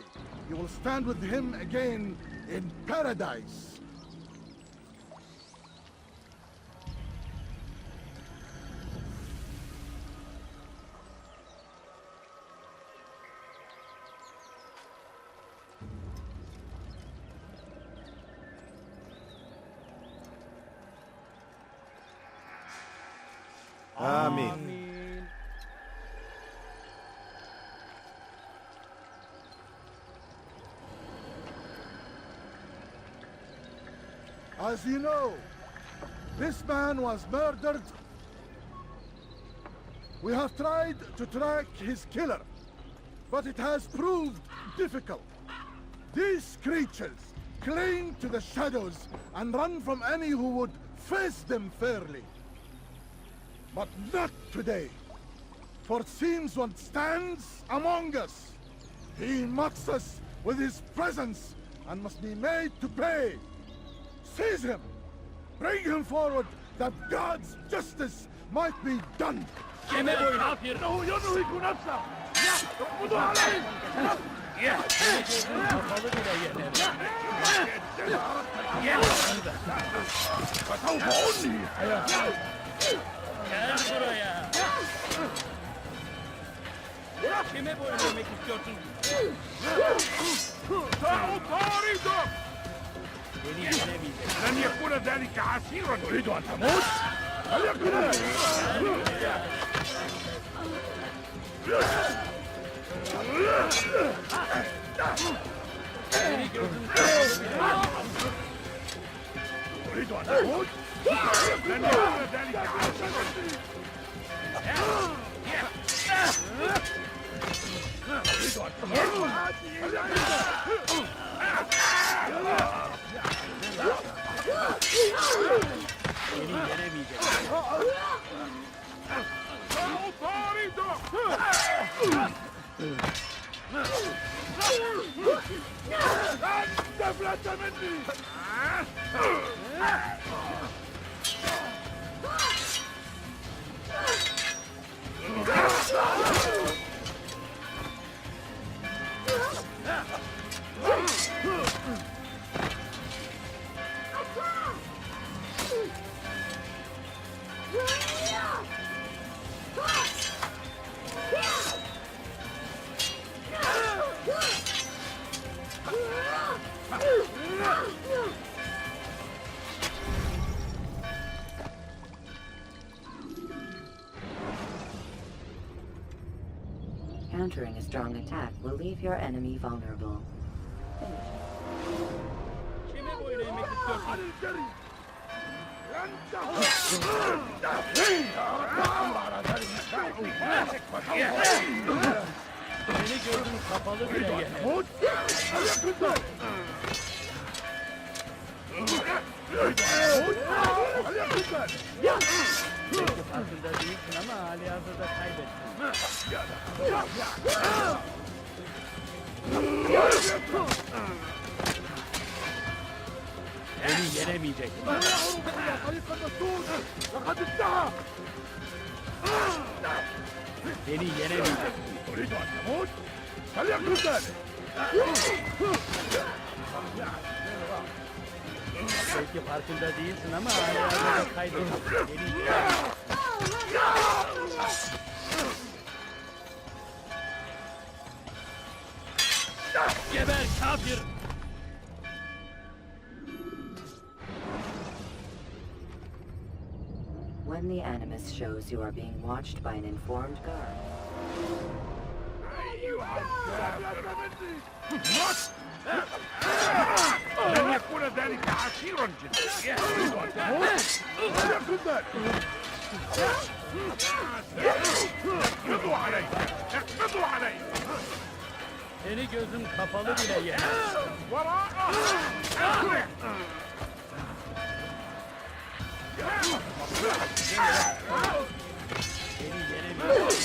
you will stand with him again in paradise. Amen. As you know, this man was murdered. We have tried to track his killer, but it has proved difficult. These creatures cling to the shadows and run from any who would face them fairly. But not today, for it seems one stands among us. He mocks us with his presence and must be made to pay. Seize him! Bring him forward that God's justice might be done! كما كافر إنه ينهك نفسه يقبض عليه Kime boyun eğmek istiyorsun? سأطارده لن يكون ذلك عسيرا. تريد أن تموت؟ هل يكون تريد أن تموت؟ لن يكون ذلك عسيرا. تريد أن تموت؟ دفلت مني. Countering a strong attack will leave your enemy vulnerable. Kime boyun eğmek istiyorsun? Beni gördün kapalı bile yine. Belki farkında değilsin ama hali hazırda kaybettin. Beni yenemeyeceksin. Beni yenemeyeceksin. تريد أن تموت؟ فليكن ذلك. Belki farkında değilsin ama hali hazırda kaybettin. Geber kafir! When the Animus shows you are being watched by an informed guard, ذلك عسيرا جدا. يأخذ ذلك. اقبضوا عليه. اقبضوا عليه. Seni gözüm kapalı bile yer. وراءه. Seni yenebilirim.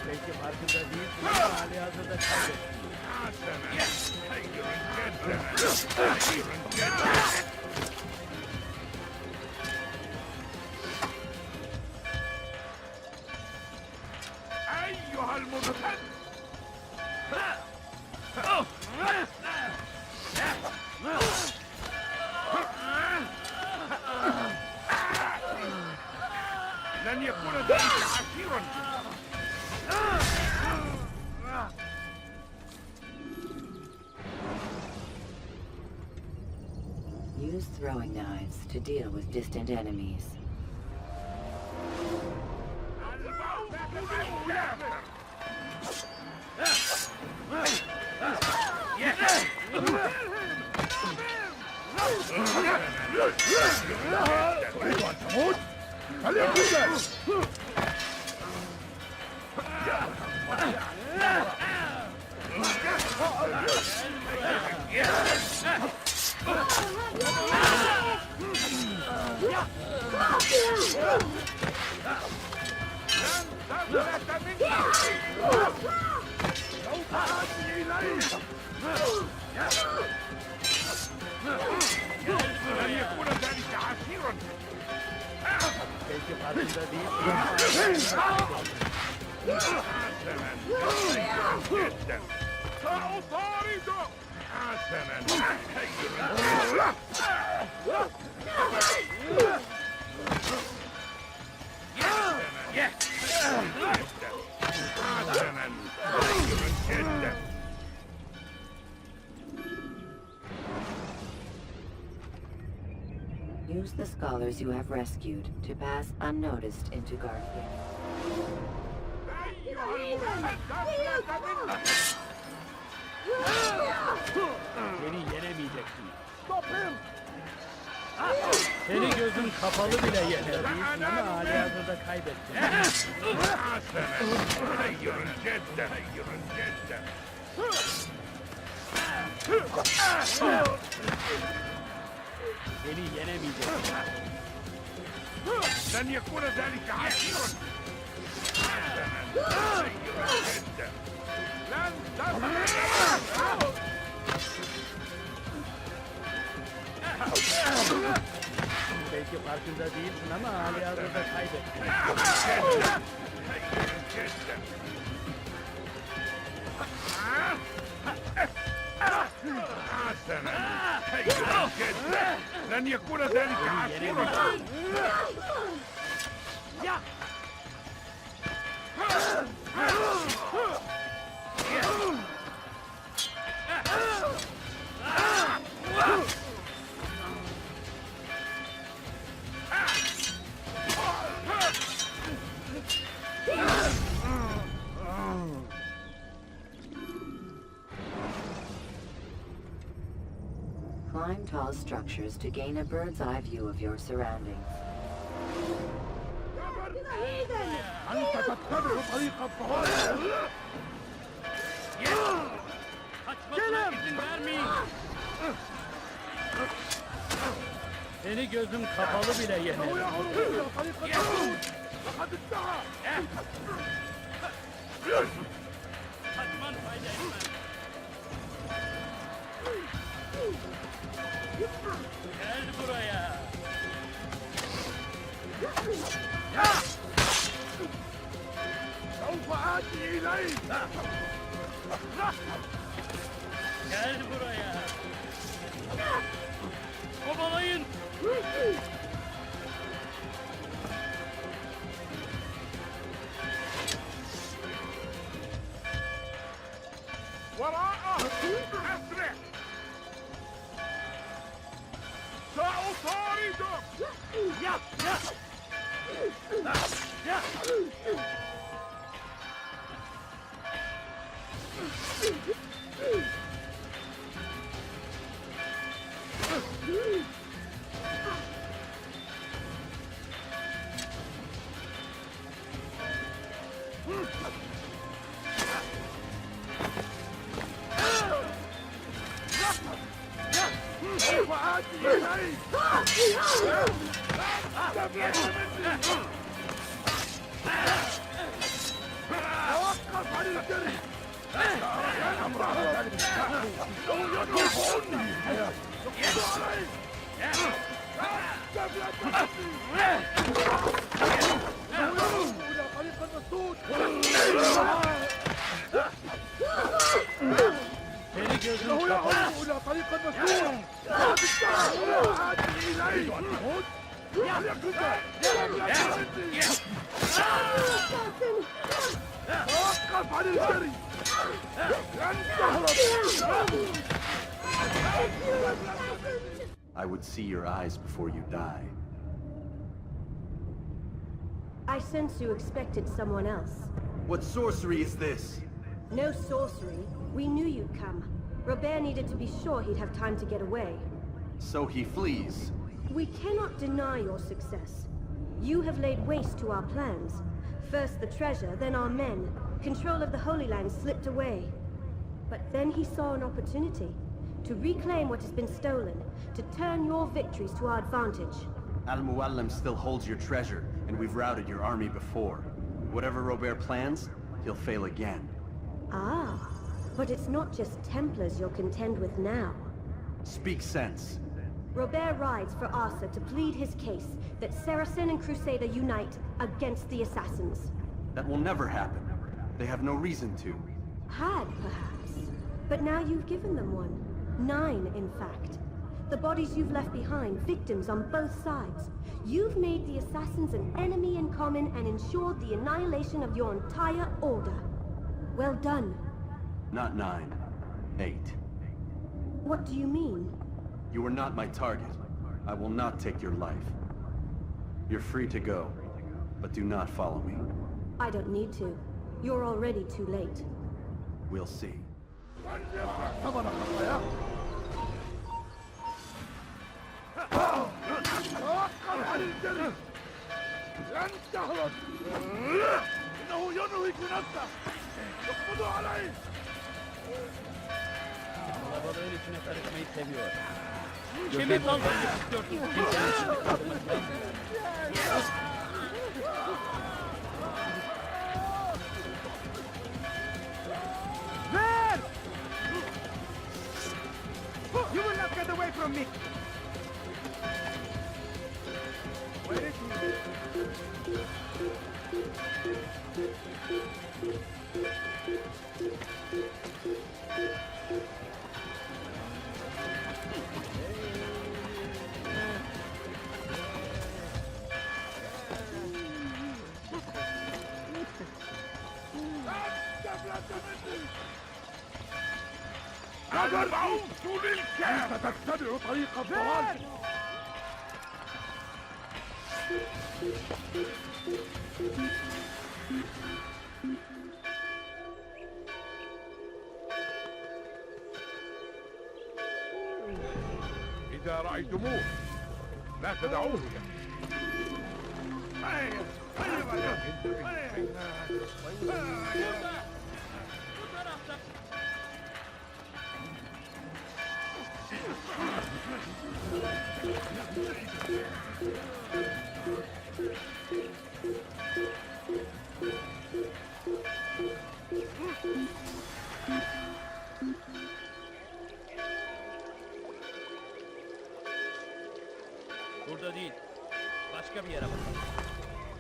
Belki farkında değilsin ama hali hazırda kaybettin. أيها المرتد. لن يكون ذلك عسيرا. Use throwing knives to deal with distant enemies. لن يكون ذلك عسيرا. Belki farkında değilsin ama جدا. سأطارده. حسنا. حسنا. جدا. Use the scholars you have rescued to pass unnoticed into Garthia. Beni yenemeyeceksin. Seni gözüm kapalı bile yenebilirsin ama hali hazırda kaybettin. خير جدا. خير جدا. Beni yenemeyeceksin. لن يكون ذلك عسيرا. خير جدا. لن تفعل. Belki farkında değilsin ama hali hazırda kaybettin. حسنا. خير جدا. لن يكون ذلك عسيرا. Climb tall structures to gain a bird's eye view of your surroundings. أنت تتبع طريق الضلال. Kaçmasına izin vermeyin. Seni gözüm kapalı bile yenerim. Kaçman fayda etmez. Gel buraya. سوف آتي إليك. Gel buraya. Kovalayın. وراءه. أسرع. سأطاردك. توقف عن الجري. إلى طريق المسدود. توقف عن الجري. I would see your eyes before you die. I sense you expected someone else. What sorcery is this? No sorcery. We knew you'd come. Robert needed to be sure he'd have time to get away. So he flees. We cannot deny your success. You have laid waste to our plans. First the treasure, then our men. Control of the Holy Land slipped away. But then he saw an opportunity to reclaim what has been stolen, to turn your victories to our advantage. Al-Mualim still holds your treasure, and we've routed your army before. Whatever Robert plans, he'll fail again. Ah, but it's not just Templars you'll contend with now. Speak sense. Robert rides for Asa to plead his case that Saracen and Crusader unite against the Assassins. That will never happen. They have no reason to. Had, perhaps. But now you've given them one. 9, in fact. The bodies you've left behind, victims on both sides. You've made the Assassins an enemy in common and ensured the annihilation of your entire order. Well done. Not 9. 8. What do you mean? You are not my target. I will not take your life. You're free to go, but do not follow me. I don't need to. You're already too late. We'll see. توقف عن الجري. لن تهرب. إنه ينهك نفسه. اقبضوا عليه. Babaların içine karışmayı seviyor. Kimi kaldırmak istiyorsun? Kimsenin içine karışmak istiyorsun. There! You will not get away from me! Where is he? هذا العود للكهف تتبع طريق الضلال. إذا رأيتموه لا تدعوه Burada değil. Başka bir yere bakalım.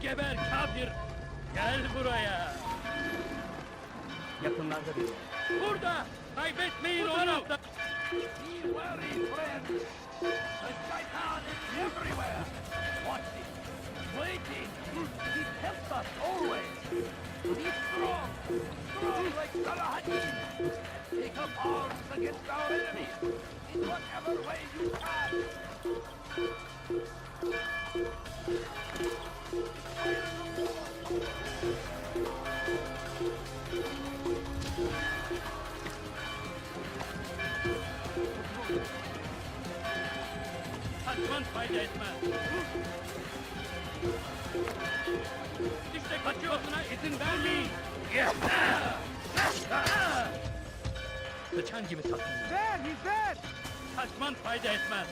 Geber kafir! Gel buraya! Yakınlarda bir. Burada! Kaybetmeyin o tarafta! Be wary, friends. The Shaitan is everywhere. Watching, waiting. He tempts us always. Be strong. Strong like Salahaddin. Take up arms against our enemies. In whatever way you can. Kaçman fayda etmez. İşte kaçıyorsuna izin vermeyin. Sıçan gibi saklanın. There! He's there! kaçman fayda etmez.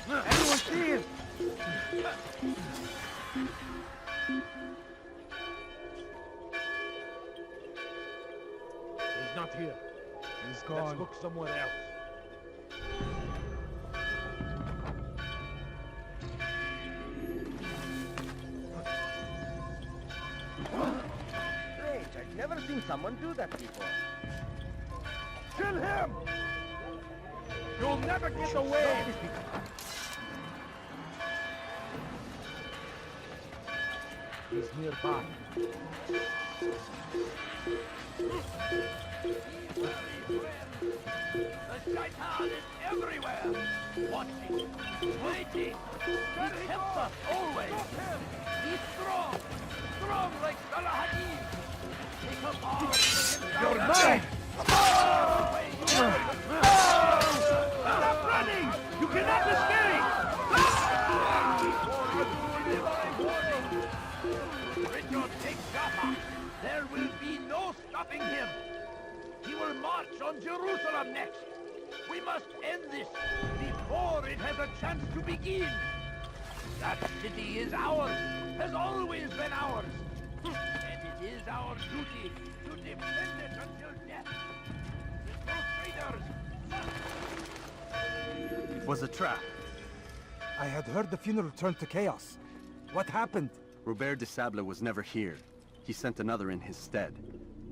Anyone see him? He's not here. He's gone. Let's look somewhere else. Strange, I've never seen someone do that before. Kill him! You'll never get away! He's nearby. The Shaitan is everywhere! Watching, waiting! He helps us always! He's strong! Strong like Salah Hadid! Take a bar! You're mine! Stop running! You cannot escape! Richard, take Jaffa! There will be no stopping him! He will march on Jerusalem next! We must end this before it has a chance to begin! That city is ours! Has always been ours! And it is our duty to defend it until death! The Crusaders! It was a trap. I had heard the funeral turned to chaos. What happened? Robert de Sable was never here. He sent another in his stead.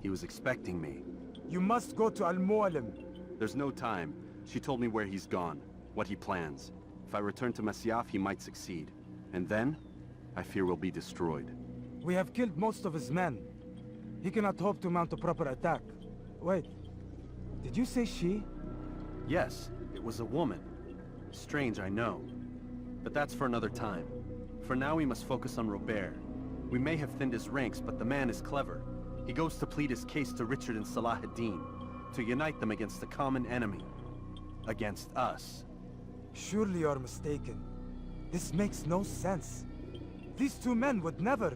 He was expecting me. You must go to Al-Mu'alim. There's no time. She told me where he's gone, what he plans. If I return to Masyaf, he might succeed. And then, I fear we'll be destroyed. We have killed most of his men. He cannot hope to mount a proper attack. Wait, did you say she? Yes, it was a woman. Strange, I know. But that's for another time. For now, we must focus on Robert. We may have thinned his ranks, but the man is clever. He goes to plead his case to Richard and Salah ad-Din, to unite them against the common enemy. Against us. Surely you're mistaken. This makes no sense. These two men would never...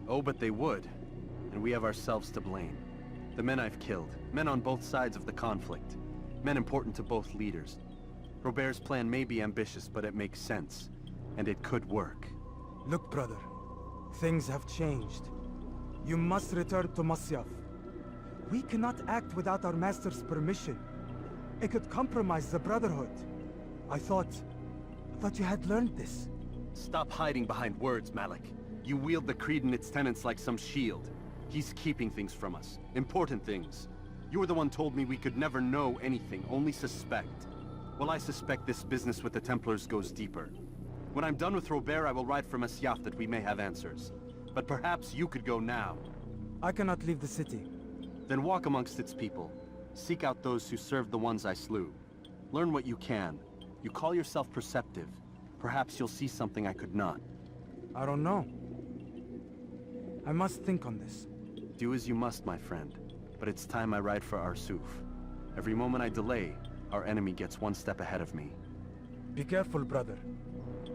Oh, but they would. And we have ourselves to blame. The men I've killed, men on both sides of the conflict. Men important to both leaders. Robert's plan may be ambitious, but it makes sense. And it could work. Look, brother. Things have changed. You must return to Masyaf. We cannot act without our master's permission. It could compromise the Brotherhood. I thought you had learned this. Stop hiding behind words, Malik. You wield the Creed and its tenets like some shield. He's keeping things from us. Important things. You were the one told me we could never know anything, only suspect. Well, I suspect this business with the Templars goes deeper. When I'm done with Robert, I will ride for Masyaf that we may have answers. But perhaps you could go now. I cannot leave the city. Then walk amongst its people. Seek out those who served the ones I slew. Learn what you can. You call yourself perceptive. Perhaps you'll see something I could not. I don't know. I must think on this. Do as you must, my friend. But it's time I ride for Arsuf. Every moment I delay, our enemy gets one step ahead of me. Be careful, brother.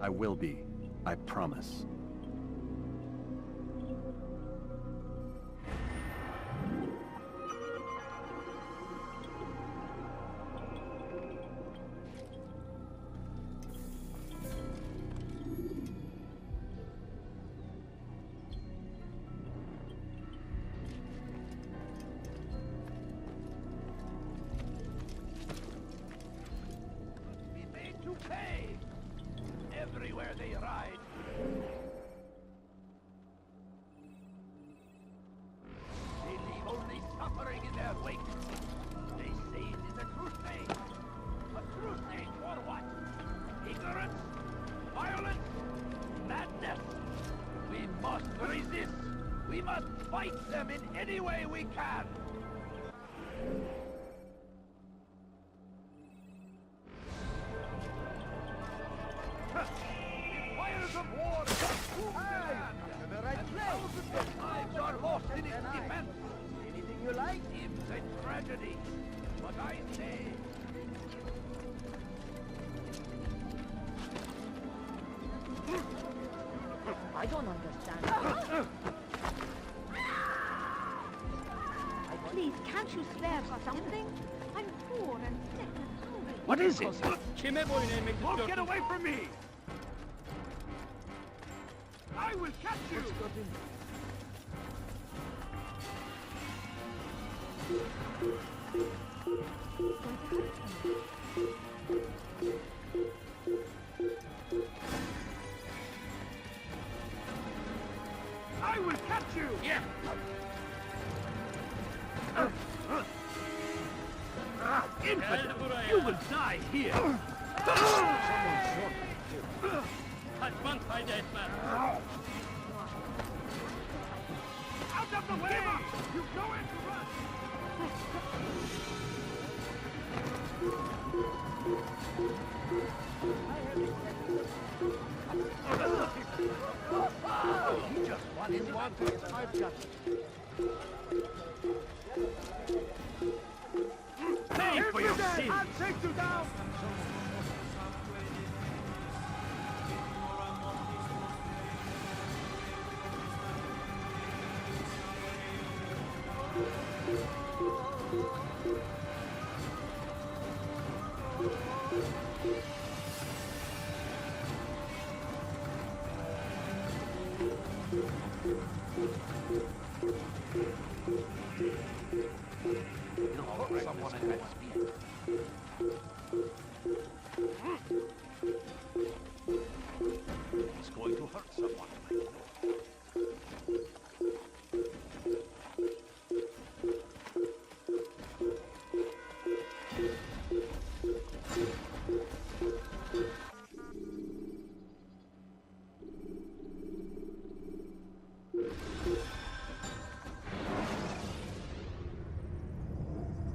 I will be. I promise. Everywhere they ride. They leave only suffering in their wake. They say it is a crusade. A crusade for what? Ignorance? Violence? Madness? We must resist. We must fight them in any way we can. Fires of war! The right place! Lives are lost in its defense! Anything you like? It's a tragedy, but I say... I don't understand. Please spare something? I'm poor and sick and hungry. What is it? Kime boyun eğmek Don't istiyorsun? get away from me! I will catch you! I will catch you! Yeah. Infidel! Gel buraya. You will die here! Kaçman fayda etmez. Out of the way! You go into run! Just one in one. I've got it. Pay for your sin! I'll take you down! Someone at that speed. It's going to hurt someone.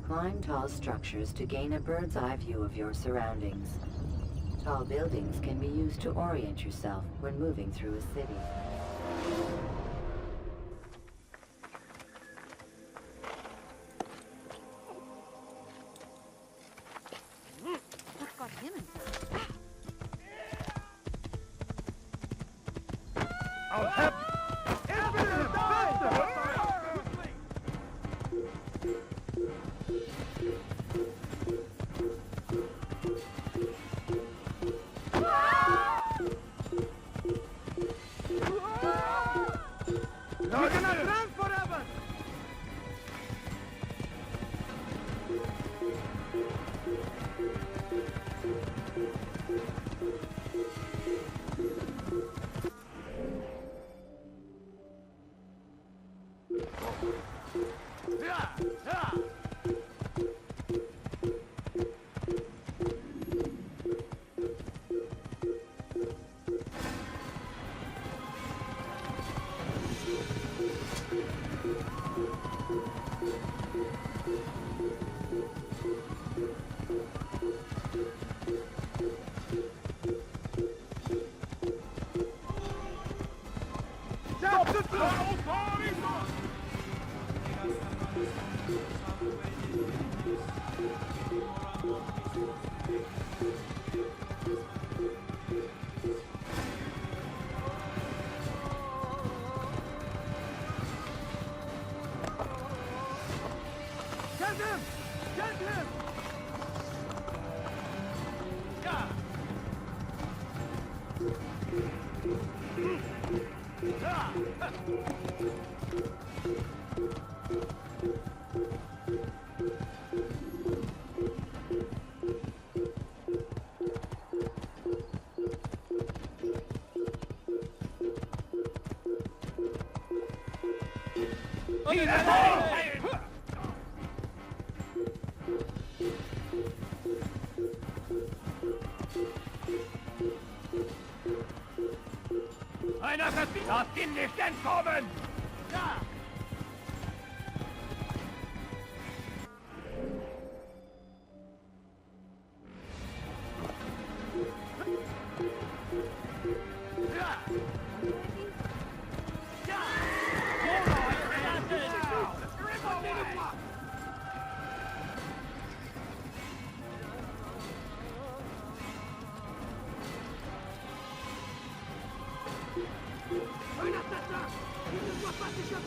Climb tall structures to gain a bird's eye view of your surroundings. Tall buildings can be used to orient yourself when moving through a city. What got him in? I'll have... You cannot run forever! Get him! Get him! Yeah! Einer wird aus dem Licht entkommen! Ja! This is what Patricia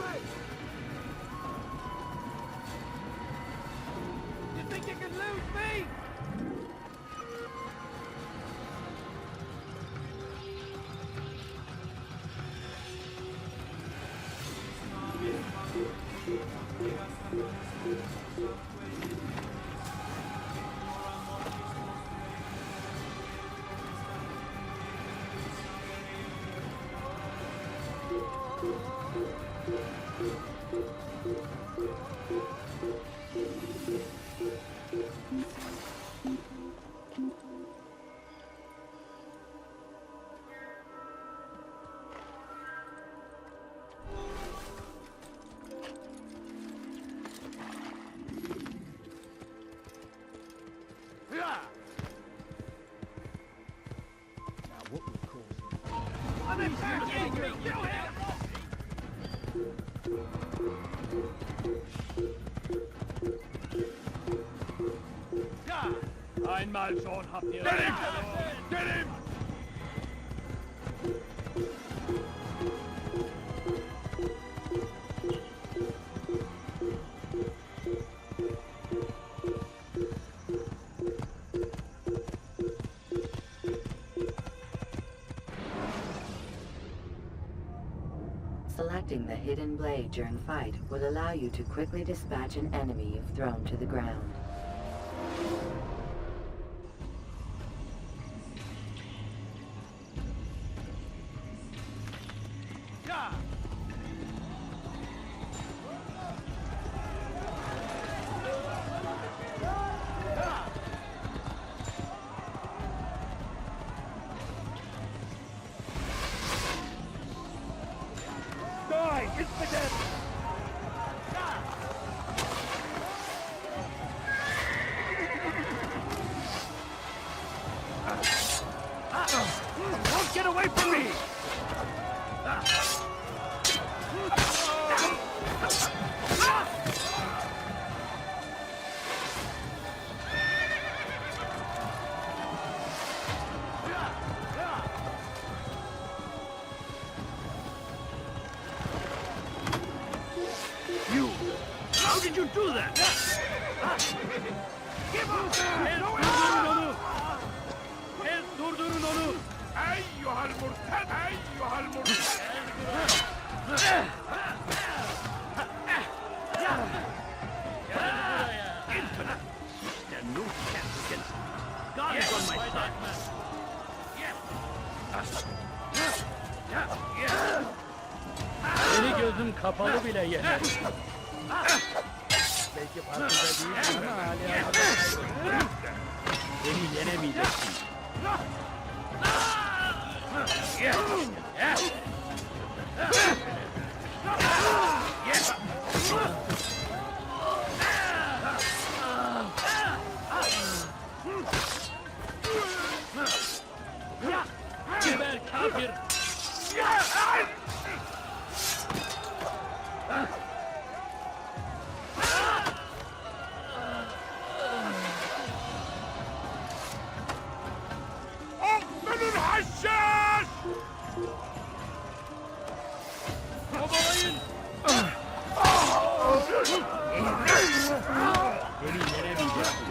Einmal schon habt ihr... Get him! Get him! Selecting the hidden blade during fight will allow you to quickly dispatch an enemy you've thrown to the ground. Don't get away from me! You! How did you do that? Give up! Durdurun onu! Eyyuhal murted! Eyyuhal murted! There are no chance against me. God is on my side. Seni gözüm kapalı bile yener. Belki farkında değilsin ama hala... Beni yenemeyeceksin. Geber kafir! Benim haşhaş! Kovalayın! Beni yenemeyeceksin.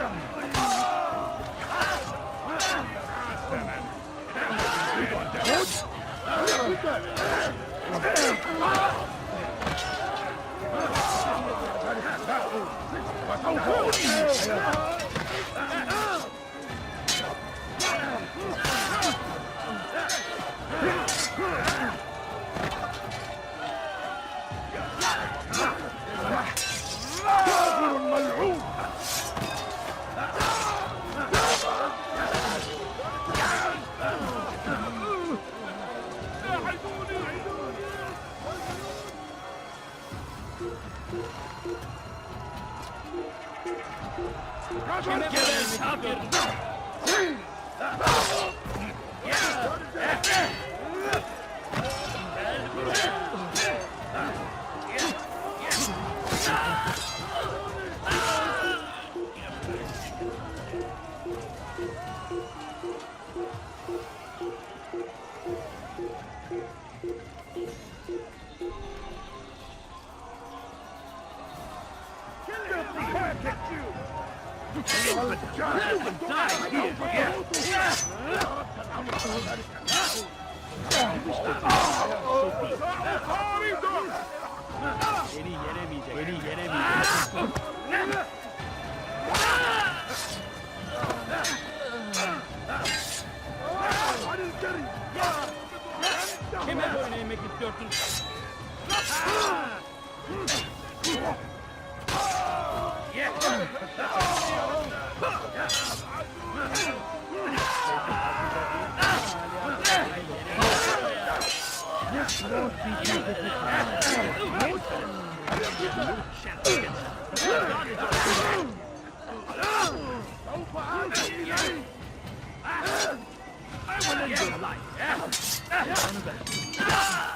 Kime boyun eğmek istiyorsun?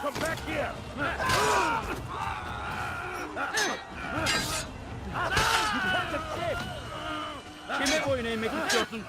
Come back here! Kime boyun eğmek istiyorsun?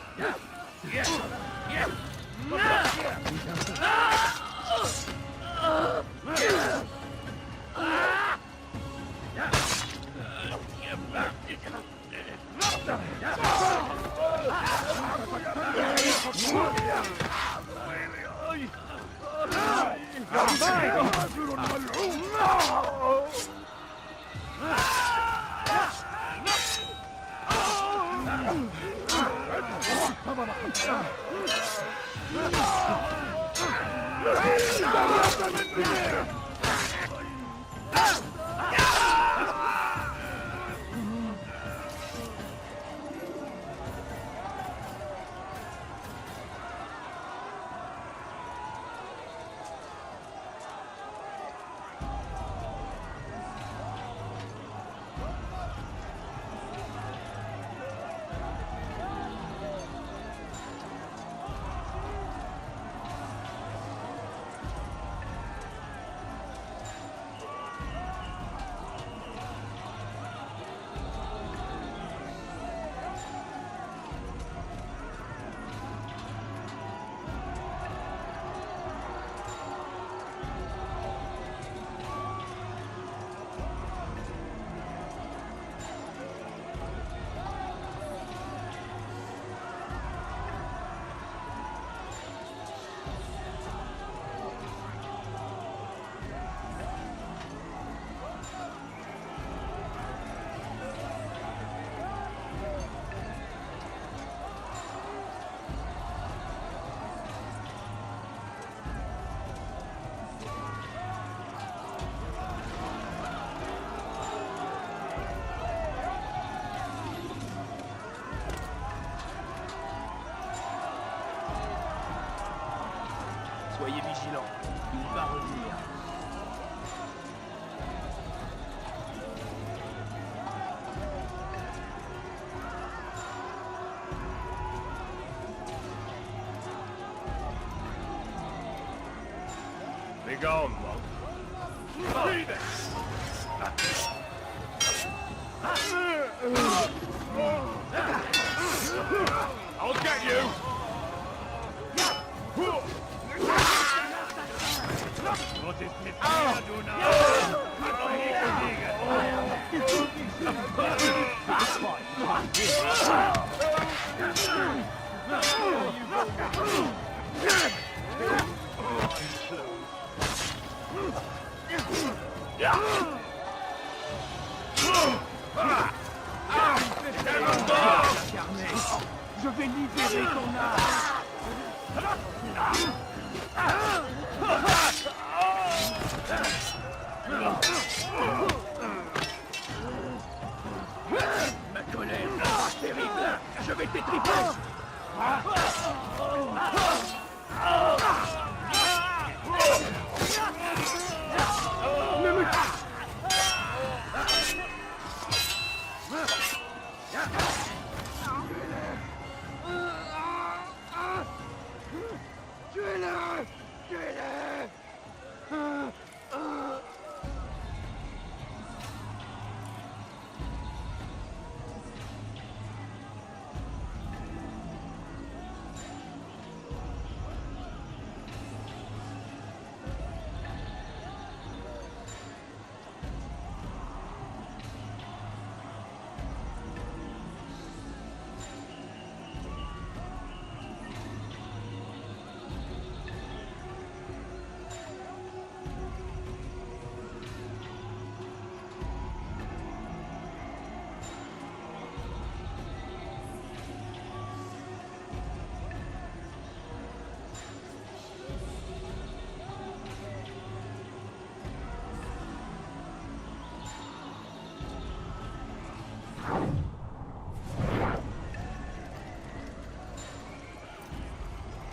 Soyez vigilants, il va revenir. Be gone, monk. Read it! I'll get you! What is mit mir, du Je vais libérer ton Ma colère est terrible. Je vais t'étriper. Tuez-le! Tuez-le!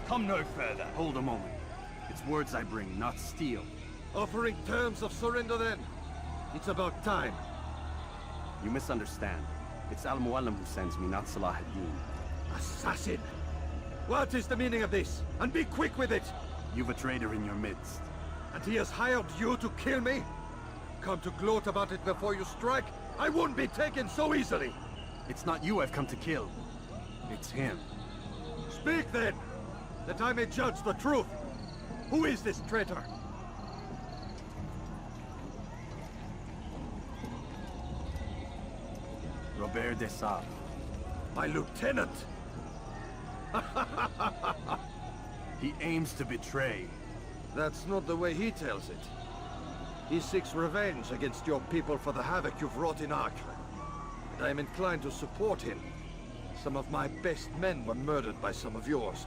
Come no further. Hold a moment. It's words I bring, not steel. Offering terms of surrender then? It's about time. You misunderstand. It's Al-Mualim who sends me, not Salah ad-Din. Assassin! What is the meaning of this? And be quick with it! You've a traitor in your midst. And he has hired you to kill me? Come to gloat about it before you strike? I won't be taken so easily! It's not you I've come to kill. It's him. Speak then, that I may judge the truth. Who is this traitor? Robert de Sable. My lieutenant! He aims to betray. That's not the way he tells it. He seeks revenge against your people for the havoc you've wrought in Acre. And I am inclined to support him. Some of my best men were murdered by some of yours.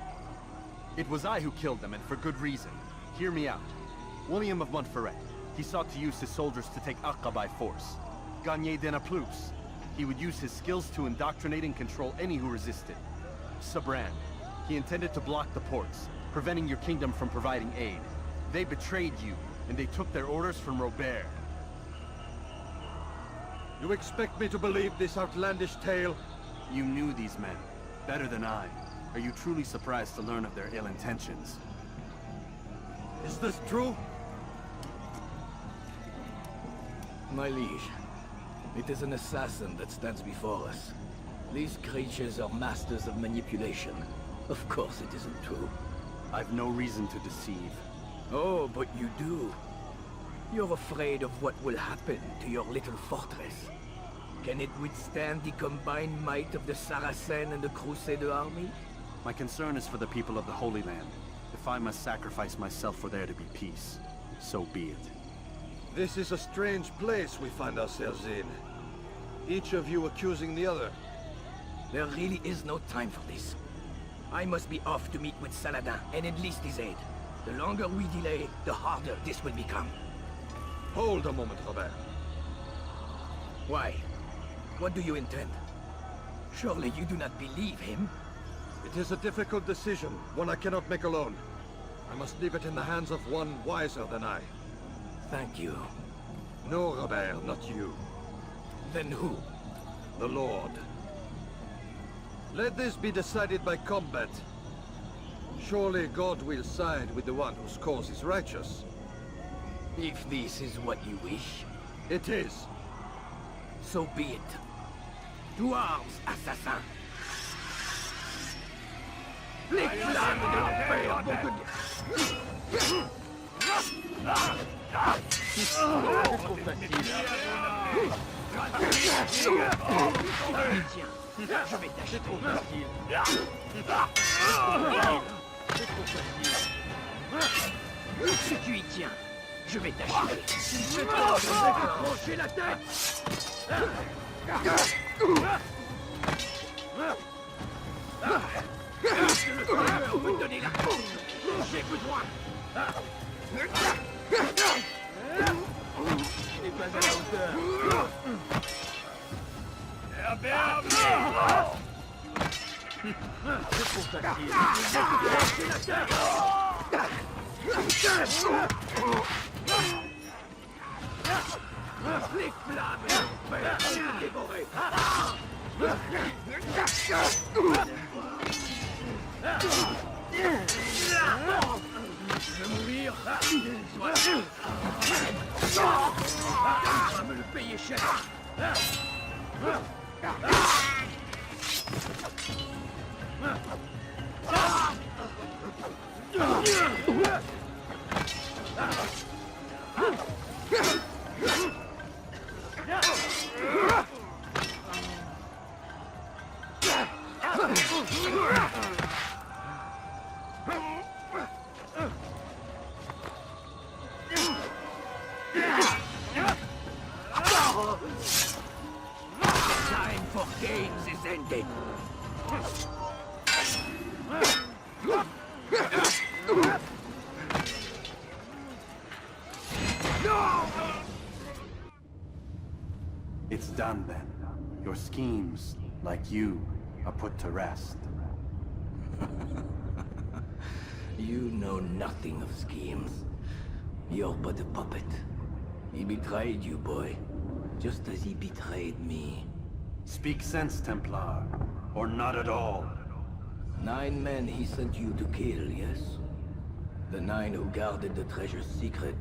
It was I who killed them, and for good reason. Hear me out. William of Montferrat. He sought to use his soldiers to take Acre by force. Gagné de Naplouse. He would use his skills to indoctrinate and control any who resisted. Sabran. He intended to block the ports, preventing your kingdom from providing aid. They betrayed you, and they took their orders from Robert. You expect me to believe this outlandish tale? You knew these men, better than I. Are you truly surprised to learn of their ill intentions? Is this true? My liege, it is an assassin that stands before us. These creatures are masters of manipulation. Of course it isn't true. I've no reason to deceive. Oh, but you do. You're afraid of what will happen to your little fortress. Can it withstand the combined might of the Saracen and the Crusader army? My concern is for the people of the Holy Land. If I must sacrifice myself for there to be peace, so be it. This is a strange place we find ourselves in. Each of you accusing the other. There really is no time for this. I must be off to meet with Saladin and enlist his aid. The longer we delay, the harder this will become. Hold a moment, Robert. Why? What do you intend? Surely you do not believe him? It is a difficult decision, one I cannot make alone. I must leave it in the hands of one wiser than I. Thank you. No, Robert, not you. Then who? The Lord. Let this be decided by combat. Surely God will side with the one whose cause is righteous. If this is what you wish. It is. So be it. To arms, assassin! Les flammes de l'enfer vont Je vais tâcher trop facile. C'est trop facile. Si tu y tiens, je vais t'achever. Je vais t'accrocher la tête. Le sniper peut donner la course. J'ai besoin. Je n'ai pas à la hauteur. C'est trop facile. Les flammes sont dévorées. Je vais mourir. Tu vas me le payer cher. Time for games is ended. It's done then. Your schemes, like you, are put to rest. You know nothing of schemes. You're but a puppet. He betrayed you, boy. Just as he betrayed me. Speak sense, Templar. Or not at all. 9 men he sent you to kill, yes? The 9 who guarded the treasure's secret.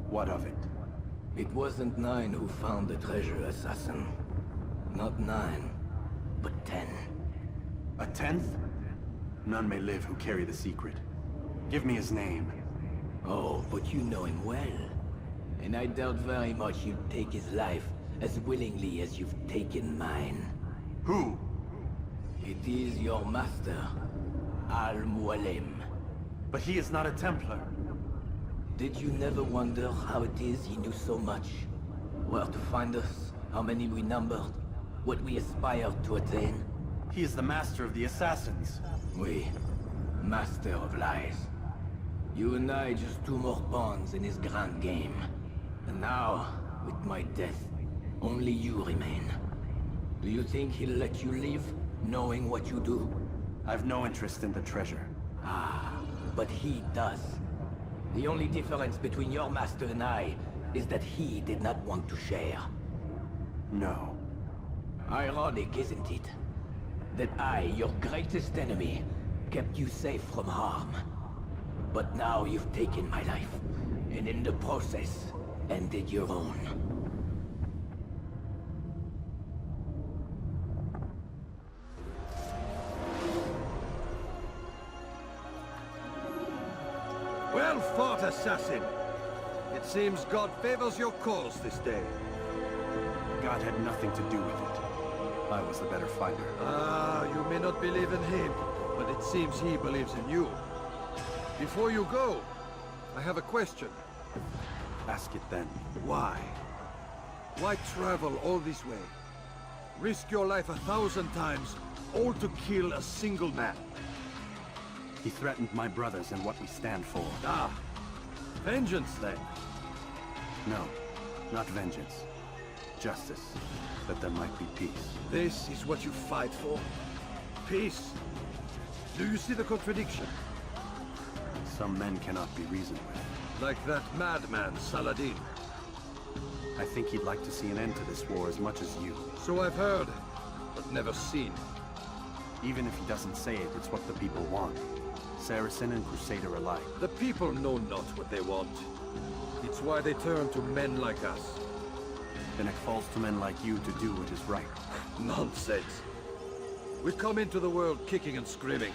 What of it? It wasn't 9 who found the treasure, assassin. Not 9, but 10. A 10th? None may live who carry the secret. Give me his name. Oh, but you know him well. And I doubt very much you'd take his life as willingly as you've taken mine. Who? It is your master, Al-Mualim. But he is not a Templar. Did you never wonder how it is he knew so much? Where to find us, how many we numbered, what we aspired to attain? He is the master of the assassins. Oui, master of lies. You and I just 2 more pawns in his grand game. And now, with my death, only you remain. Do you think he'll let you live, knowing what you do? I've no interest in the treasure. Ah, but he does. The only difference between your master and I is that he did not want to share. No. Ironic, isn't it? That I, your greatest enemy, kept you safe from harm. But now you've taken my life, and in the process, ended your own. Well fought, assassin! It seems God favors your cause this day. God had nothing to do with it. I was the better fighter. Ah, you may not believe in him, but it seems he believes in you. Before you go, I have a question. Ask it then. Why? Why travel all this way? Risk your life 1,000 times, all to kill a single man. He threatened my brothers and what we stand for. Ah, vengeance then? No, not vengeance. Justice, that there might be peace. This is what you fight for? Peace? Do you see the contradiction? Some men cannot be reasoned with. Like that madman, Saladin. I think he'd like to see an end to this war as much as you. So I've heard, but never seen. Even if he doesn't say it, it's what the people want. Saracen and Crusader alike. The people know not what they want. It's why they turn to men like us. Then it falls to men like you to do what is right. Nonsense. We come into the world kicking and screaming.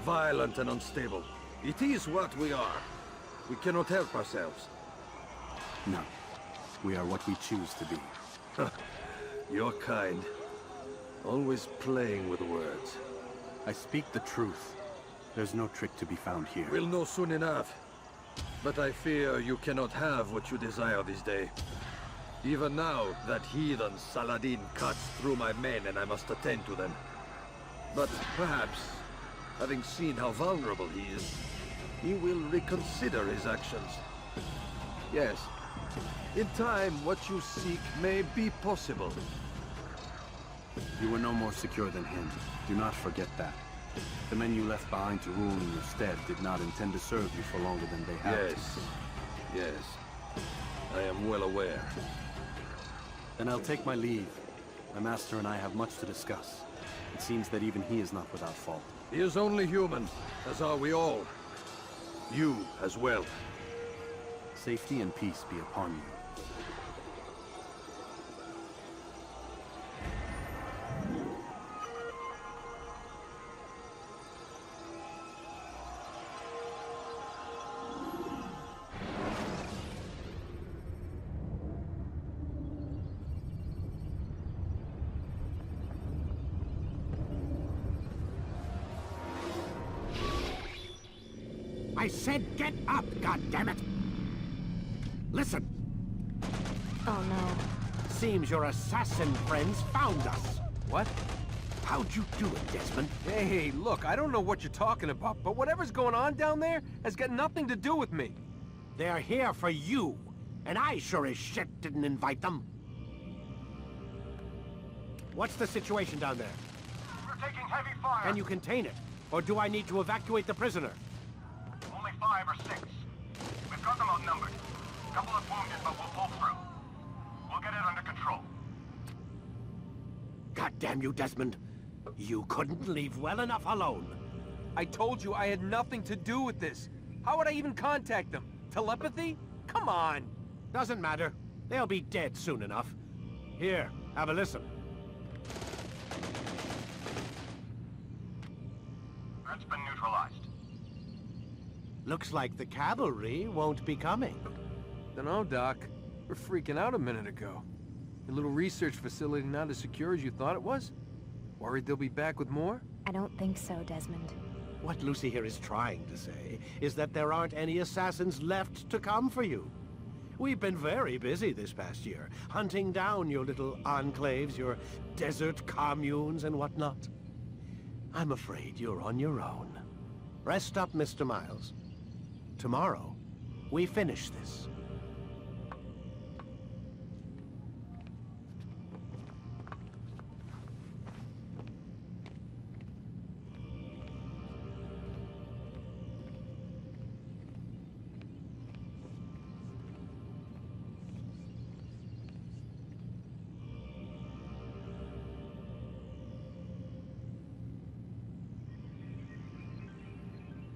Violent and unstable. It is what we are. We cannot help ourselves. No. We are what we choose to be. You're kind. Always playing with words. I speak the truth. There's no trick to be found here. We'll know soon enough. But I fear you cannot have what you desire this day. Even now, that heathen Saladin cuts through my men and I must attend to them. But perhaps, having seen how vulnerable he is, he will reconsider his actions. Yes, in time, what you seek may be possible. You were no more secure than him. Do not forget that. The men you left behind to rule in your stead did not intend to serve you for longer than they had to. Yes. I am well aware. Then I'll take my leave. My master and I have much to discuss. It seems that even he is not without fault. He is only human, as are we all. You as well. Safety and peace be upon you. I said get up, goddammit! Listen! Oh no. Seems your assassin friends found us. What? How'd you do it, Desmond? Hey, look, I don't know what you're talking about, but whatever's going on down there has got nothing to do with me. They're here for you, and I sure as shit didn't invite them. What's the situation down there? We're taking heavy fire. Can you contain it? Or do I need to evacuate the prisoner? Only 5 or 6. We've got them outnumbered. Couple of wounded, but we'll pull through. We'll get it under control. God damn you, Desmond. You couldn't leave well enough alone. I told you I had nothing to do with this. How would I even contact them? Telepathy? Come on. Doesn't matter. They'll be dead soon enough. Here, have a listen. Threat's been neutralized. Looks like the cavalry won't be coming. Dunno, Doc. We're freaking out a minute ago. Your little research facility not as secure as you thought it was? Worried they'll be back with more? I don't think so, Desmond. What Lucy here is trying to say is that there aren't any assassins left to come for you. We've been very busy this past year, hunting down your little enclaves, your desert communes and whatnot. I'm afraid you're on your own. Rest up, Mr. Miles. Tomorrow, we finish this.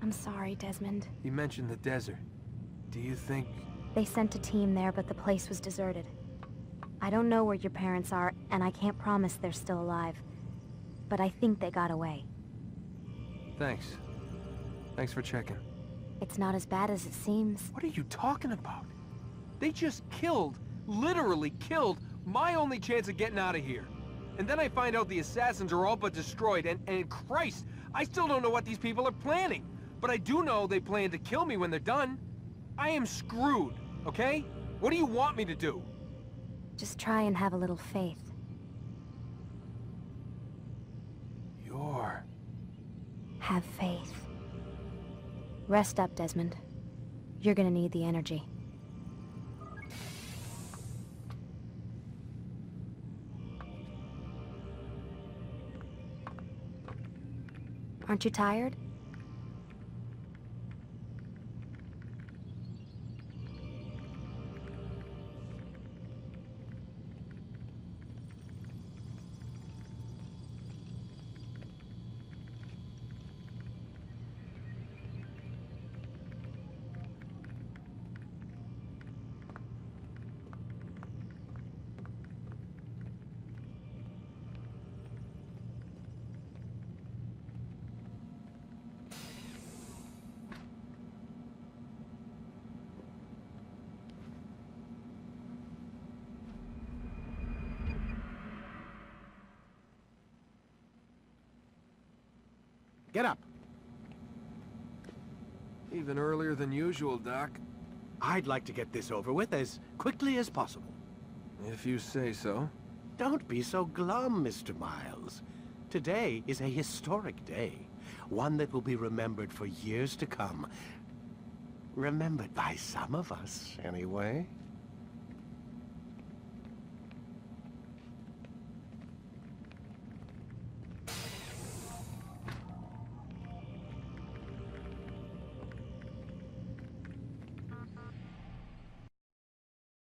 I'm sorry, Desmond. You mentioned the desert. Do you think... They sent a team there, but the place was deserted. I don't know where your parents are, and I can't promise they're still alive. But I think they got away. Thanks. Thanks for checking. It's not as bad as it seems. What are you talking about? They just killed, literally killed, my only chance of getting out of here. And then I find out the assassins are all but destroyed, and Christ, I still don't know what these people are planning. But I do know they plan to kill me when they're done. I am screwed, okay? What do you want me to do? Just try and have a little faith. Have faith. Rest up, Desmond. You're gonna need the energy. Aren't you tired? Get up. Even earlier than usual, Doc. I'd like to get this over with as quickly as possible. If you say so. Don't be so glum, Mr. Miles. Today is a historic day. One that will be remembered for years to come. Remembered by some of us, anyway.